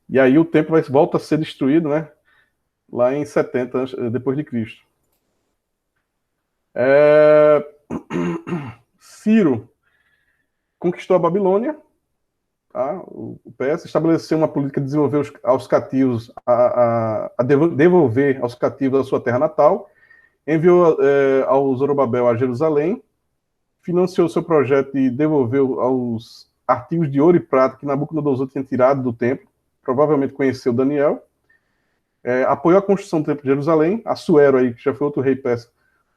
E aí o templo volta a ser destruído, né? Lá em 70 depois de Cristo. Ciro conquistou a Babilônia, tá? O PS estabeleceu uma política de desenvolver aos cativos, devolver aos cativos a sua terra natal, enviou ao Zorobabel a Jerusalém, financiou seu projeto de devolver aos artigos de ouro e prata que Nabucodonosor tinha tirado do templo, provavelmente conheceu Daniel, apoiou a construção do templo de Jerusalém. Assuero, aí, que já foi outro rei persa,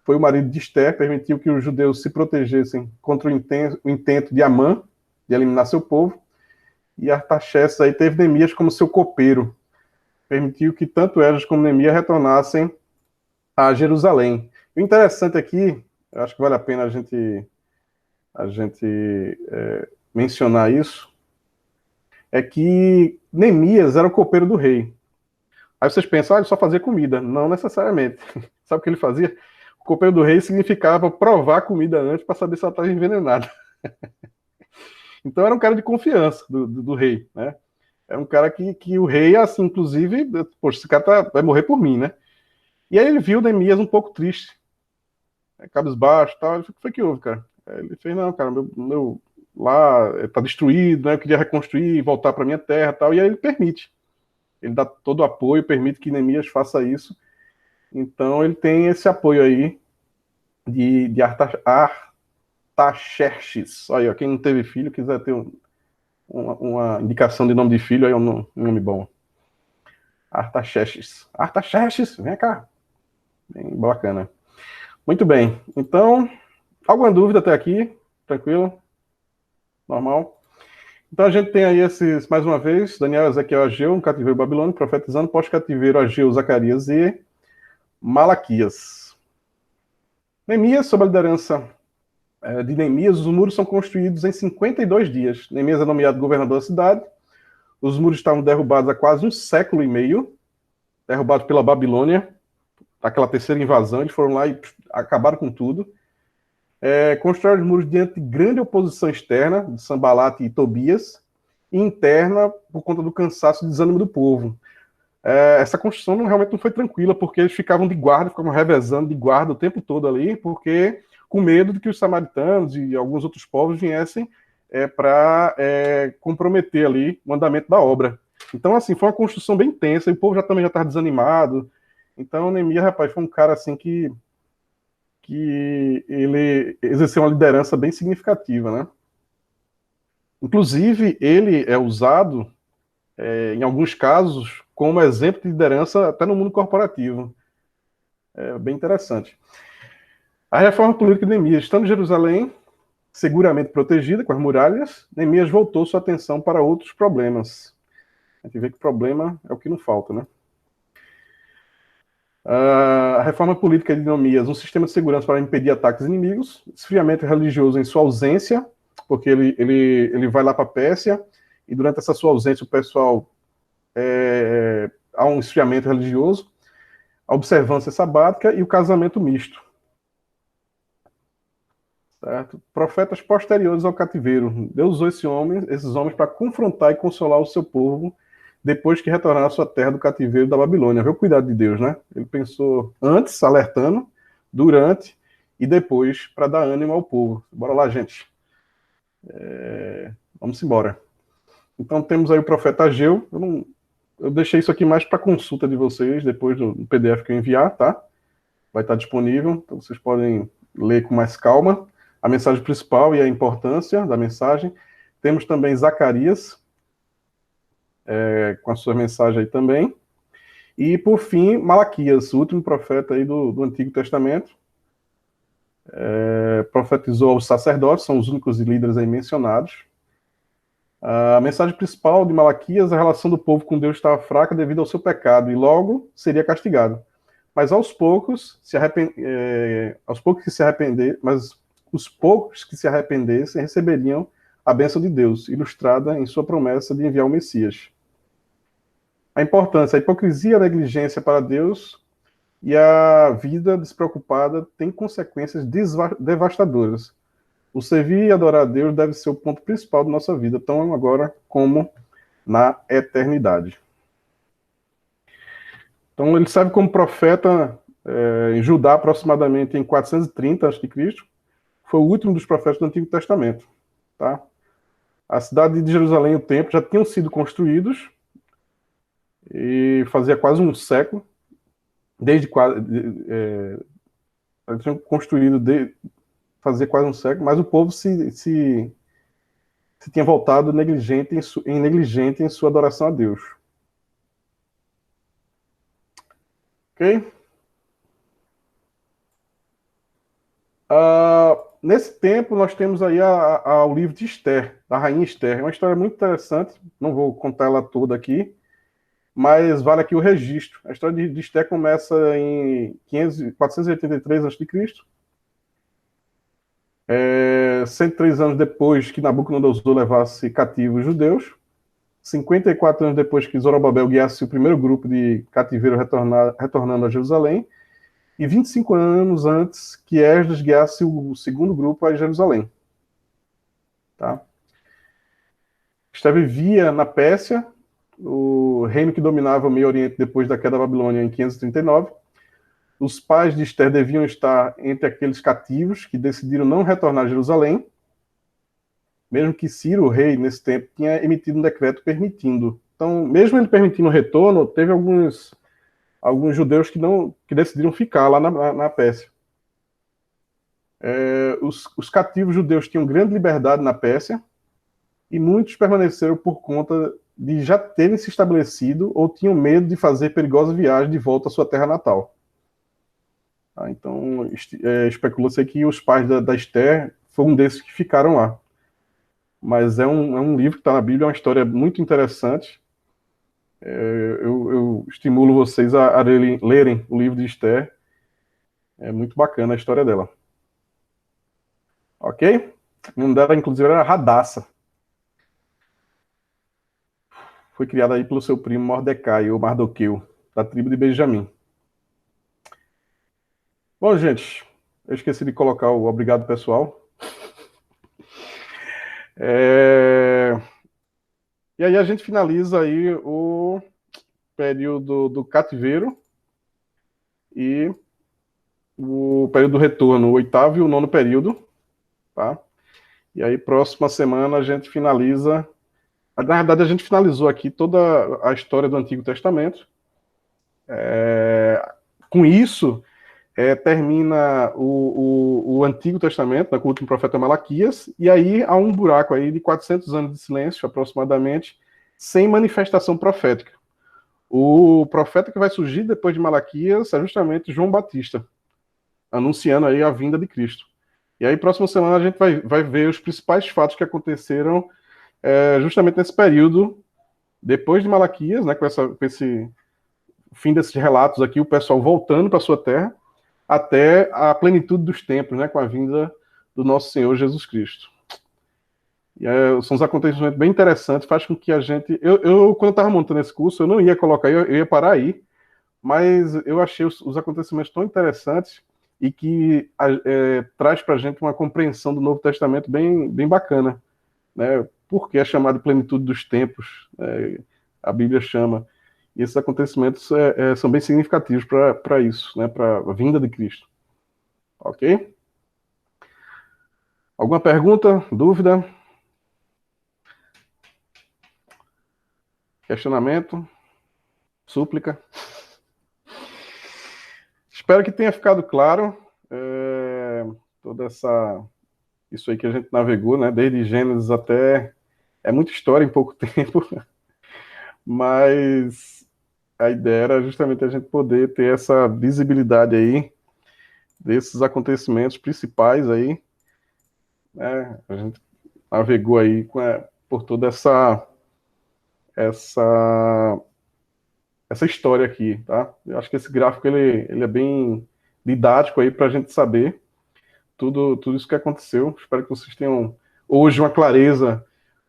foi o marido de Esther, permitiu que os judeus se protegessem contra o intento de Amã de eliminar seu povo. E Artaxerxes aí teve Neemias como seu copeiro, permitiu que tanto Esdras como Neemias retornassem a Jerusalém. O interessante aqui, eu acho que vale a pena a gente mencionar isso, é que Neemias era o copeiro do rei. Aí vocês pensam, ele só fazia comida. Não necessariamente. Sabe o que ele fazia? O copeiro do rei significava provar a comida antes para saber se ela estava envenenada. Então era um cara de confiança do rei, né? Era um cara que o rei, assim, inclusive, poxa, esse cara vai morrer por mim, né? E aí ele viu Neemias um pouco triste, cabisbaixo e tal. Ele falou, o que foi que houve, cara? Aí ele fez, não, cara, meu lá tá destruído, né? Eu queria reconstruir, voltar para minha terra e tal. E aí ele permite. Ele dá todo o apoio, permite que Neemias faça isso. Então ele tem esse apoio aí de Artaxerxes. Olha, quem não teve filho, quiser ter uma indicação de nome de filho, aí é um nome bom. Artaxerxes. Artaxerxes, vem cá. Bem bacana. Muito bem. Então, alguma dúvida até aqui? Tranquilo? Normal? Então a gente tem aí esses, mais uma vez, Daniel, Ezequiel, Ageu, um cativeiro babilônico, profetizando, pós-cativeiro, Ageu, Zacarias e Malaquias. Neemias, sob a liderança de Neemias, os muros são construídos em 52 dias. Neemias é nomeado governador da cidade. Os muros estavam derrubados há quase um século e meio, derrubados pela Babilônia, aquela terceira invasão. Eles foram lá e acabaram com tudo. Constrói os muros diante de grande oposição externa, de Sanbalat e Tobias, e interna por conta do cansaço e desânimo do povo. Essa construção realmente não foi tranquila, porque eles ficavam de guarda, ficavam revezando de guarda o tempo todo ali, porque com medo de que os samaritanos e alguns outros povos viessem para comprometer ali o andamento da obra. Então, assim, foi uma construção bem tensa, e o povo também já estava desanimado. Então, Neemias, rapaz, foi um cara assim que ele exerceu uma liderança bem significativa, né? Inclusive, ele é usado, em alguns casos, como exemplo de liderança até no mundo corporativo. É bem interessante. A reforma política de Neemias, estando em Jerusalém, seguramente protegida com as muralhas, Neemias voltou sua atenção para outros problemas. A gente vê que problema é o que não falta, né? A reforma política de Neemias, um sistema de segurança para impedir ataques inimigos, esfriamento religioso em sua ausência, porque ele vai lá para a Pérsia, e durante essa sua ausência o pessoal há um esfriamento religioso, a observância sabática e o casamento misto. Certo? Profetas posteriores ao cativeiro. Deus usou esses homens para confrontar e consolar o seu povo depois que retornaram à sua terra do cativeiro da Babilônia. Vê o cuidado de Deus, né? Ele pensou antes, alertando, durante e depois, para dar ânimo ao povo. Bora lá, gente. Vamos embora. Então temos aí o profeta Ageu. Eu deixei isso aqui mais para consulta de vocês, depois do PDF que eu enviar, tá? Vai estar disponível, então vocês podem ler com mais calma a mensagem principal e a importância da mensagem. Temos também Zacarias, com a sua mensagem aí também. E, por fim, Malaquias, o último profeta aí do Antigo Testamento. Profetizou aos sacerdotes, são os únicos líderes aí mencionados. A mensagem principal de Malaquias, a relação do povo com Deus estava fraca devido ao seu pecado, e logo seria castigado. Mas os poucos que se arrependessem receberiam a bênção de Deus, ilustrada em sua promessa de enviar o Messias. A importância, a hipocrisia, a negligência para Deus e a vida despreocupada tem consequências devastadoras. O servir e adorar a Deus deve ser o ponto principal da nossa vida, tão agora como na eternidade. Então, ele serve como profeta em Judá, aproximadamente em 430 a.C., foi o último dos profetas do Antigo Testamento. Tá? A cidade de Jerusalém e o templo já tinham sido construídos, e fazia quase um século, tinham construído fazia quase um século, mas o povo se tinha voltado negligente em sua adoração a Deus. Ok? Nesse tempo, nós temos aí o livro de Esther, da rainha Esther. É uma história muito interessante, não vou contar ela toda aqui, mas vale aqui o registro. A história de Esther começa em 483 a.C., 103 anos depois que Nabucodonosor levasse cativo os judeus, 54 anos depois que Zorobabel guiasse o primeiro grupo de cativeiro retornando a Jerusalém, e 25 anos antes que Esdras guiasse o segundo grupo a Jerusalém. Tá? Esther vivia na Pérsia, o reino que dominava o Meio Oriente depois da queda da Babilônia em 539. Os pais de Esther deviam estar entre aqueles cativos que decidiram não retornar a Jerusalém, mesmo que Ciro, o rei, nesse tempo, tinha emitido um decreto permitindo. Então, mesmo ele permitindo o retorno, teve alguns judeus que decidiram ficar lá na Pérsia. Os cativos judeus tinham grande liberdade na Pérsia, e muitos permaneceram por conta de já terem se estabelecido ou tinham medo de fazer perigosa viagem de volta à sua terra natal. Então, especula-se que os pais da Esther foram um desses que ficaram lá. Mas é um livro que está na Bíblia, é uma história muito interessante. Eu estimulo vocês a lerem o livro de Esther. É muito bacana a história dela. Ok? O nome dela, inclusive, era Radassa. Foi criada aí pelo seu primo Mordecai, ou Mardoqueu, da tribo de Benjamim. Bom, gente, eu esqueci de colocar o obrigado pessoal. E aí a gente finaliza aí o período do cativeiro e o período do retorno, o 8º e o 9º período, tá? E aí próxima semana a gente finaliza. Na verdade, a gente finalizou aqui toda a história do Antigo Testamento. Com isso, termina o Antigo Testamento, com o último profeta Malaquias, e aí há um buraco aí de 400 anos de silêncio, aproximadamente, sem manifestação profética. O profeta que vai surgir depois de Malaquias é justamente João Batista, anunciando aí a vinda de Cristo. E aí, próxima semana, a gente vai ver os principais fatos que aconteceram justamente nesse período, depois de Malaquias, né, com esse fim desses relatos aqui, o pessoal voltando para a sua terra, até a plenitude dos tempos, né, com a vinda do nosso Senhor Jesus Cristo. E são uns acontecimentos bem interessantes, faz com que a gente... quando eu estava montando esse curso, eu não ia colocar, eu ia parar aí, mas eu achei os acontecimentos tão interessantes e que traz para a gente uma compreensão do Novo Testamento bem, bem bacana, né? Porque é chamado de plenitude dos tempos, a Bíblia chama. E esses acontecimentos são bem significativos para isso, né? Para a vinda de Cristo. Ok? Alguma pergunta? Dúvida? Questionamento? Súplica? Espero que tenha ficado claro toda isso aí que a gente navegou, né? Desde Gênesis até... É muita história em pouco tempo, mas a ideia era justamente a gente poder ter essa visibilidade aí desses acontecimentos principais aí, né? A gente navegou aí por toda essa história aqui, tá? Eu acho que esse gráfico ele é bem didático aí para a gente saber tudo isso que aconteceu. Espero que vocês tenham hoje uma clareza,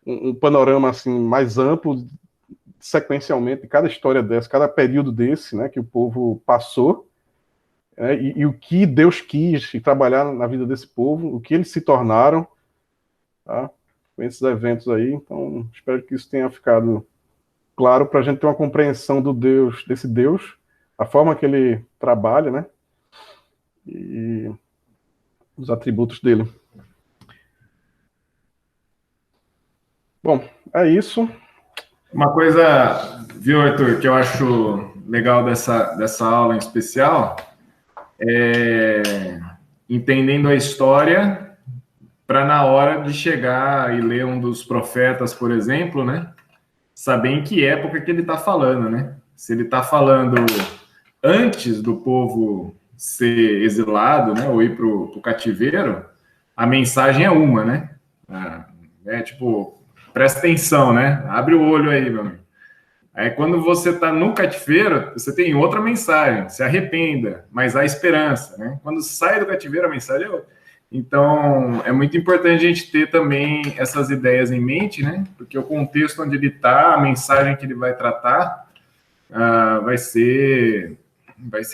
um panorama assim mais amplo, sequencialmente, de cada história dessa, cada período desse, né, que o povo passou, e o que Deus quis trabalhar na vida desse povo, o que eles se tornaram, tá? Com esses eventos aí. Então, espero que isso tenha ficado claro para a gente ter uma compreensão desse Deus, a forma que ele trabalha, né, e os atributos dele. Bom, é isso. Uma coisa, viu, Arthur, que eu acho legal dessa aula em especial é entendendo a história para, na hora de chegar e ler um dos profetas, por exemplo, né, saber em que época que ele está falando, né? Se ele está falando antes do povo ser exilado, né, ou ir para o cativeiro, a mensagem é uma, né? Tipo, presta atenção, né? Abre o olho aí, meu amigo. Aí, quando você está no cativeiro, você tem outra mensagem, se arrependa, mas há esperança, né? Quando sai do cativeiro, a mensagem é outra. Então, é muito importante a gente ter também essas ideias em mente, né? Porque o contexto onde ele está, a mensagem que ele vai tratar, vai ser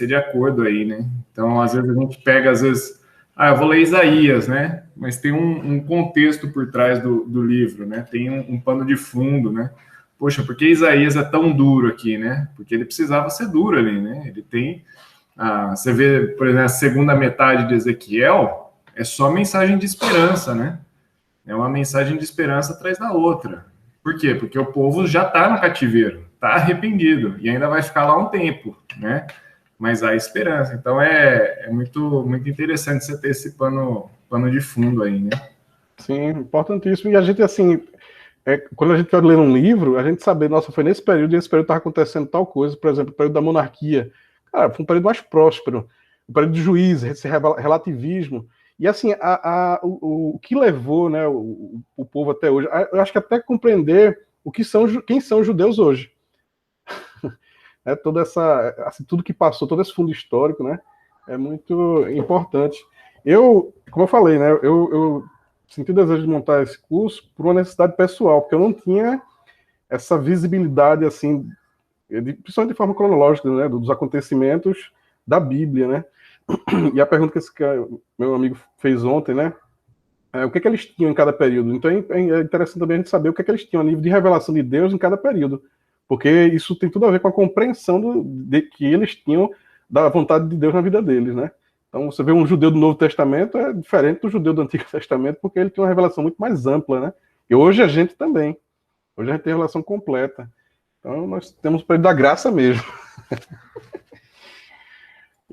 de acordo aí, né? Então, às vezes a gente pega, eu vou ler Isaías, né? Mas tem um contexto por trás do livro, né? Tem um pano de fundo, né? Poxa, por que Isaías é tão duro aqui, né? Porque ele precisava ser duro ali, né? Ele tem... você vê, por exemplo, a segunda metade de Ezequiel é só mensagem de esperança, né? É uma mensagem de esperança atrás da outra. Por quê? Porque o povo já está no cativeiro, está arrependido, e ainda vai ficar lá um tempo, né? Mas há esperança. Então, é muito, muito interessante você ter esse pano de fundo aí, né? Sim, importantíssimo. E a gente, assim, quando a gente vai ler um livro, a gente saber, nossa, foi nesse período, e esse período estava acontecendo tal coisa, por exemplo, o período da monarquia. Cara, foi um período mais próspero, o período de juízo, esse relativismo. E assim, o que levou, né, o povo até hoje, eu acho que até compreender quem são os judeus hoje. Toda essa, assim, tudo que passou, todo esse fundo histórico, né, é muito importante. Como eu falei, né, eu senti o desejo de montar esse curso por uma necessidade pessoal, porque eu não tinha essa visibilidade, assim, principalmente de forma cronológica, né, dos acontecimentos da Bíblia, né. E a pergunta que esse meu amigo fez ontem, né, o que eles tinham em cada período. Então é interessante também a gente saber o que eles tinham a nível de revelação de Deus em cada período, porque isso tem tudo a ver com a compreensão que eles tinham da vontade de Deus na vida deles, né. Então você vê um judeu do Novo Testamento é diferente do judeu do Antigo Testamento, porque ele tem uma revelação muito mais ampla, né. E hoje a gente também. Hoje a gente tem a revelação completa. Então nós temos o período da graça mesmo.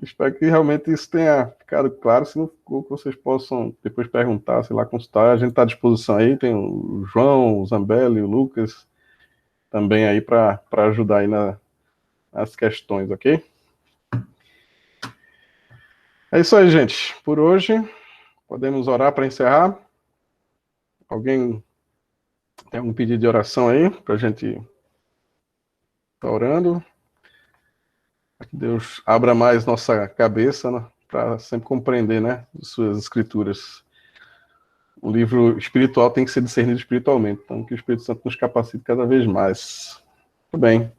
Espero que realmente isso tenha ficado claro, se não ficou, que vocês possam depois perguntar, sei lá, consultar. A gente está à disposição aí, tem o João, o Zambelli, o Lucas, também aí para ajudar aí nas questões, ok? É isso aí, gente. Por hoje, podemos orar para encerrar. Alguém tem algum pedido de oração aí para a gente estar orando? Que Deus abra mais nossa cabeça, né, para sempre compreender, né, suas escrituras. O livro espiritual tem que ser discernido espiritualmente, então que o Espírito Santo nos capacite cada vez mais. Muito bem.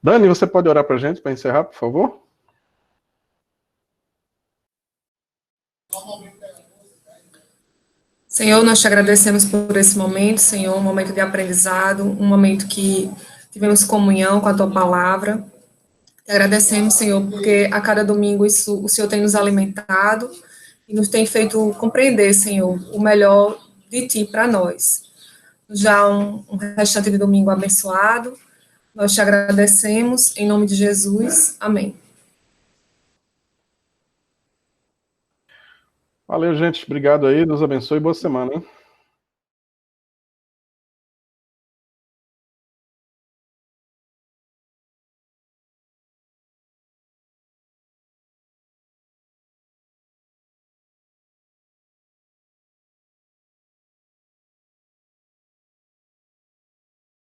Dani, você pode orar para a gente, para encerrar, por favor? Senhor, nós te agradecemos por esse momento, Senhor, um momento de aprendizado, um momento que tivemos comunhão com a tua palavra. Te agradecemos, Senhor, porque a cada domingo o Senhor tem nos alimentado e nos tem feito compreender, Senhor, o melhor de ti para nós. Já um restante de domingo abençoado. Nós te agradecemos, em nome de Jesus. Amém. Valeu, gente. Obrigado aí. Deus abençoe e boa semana, hein?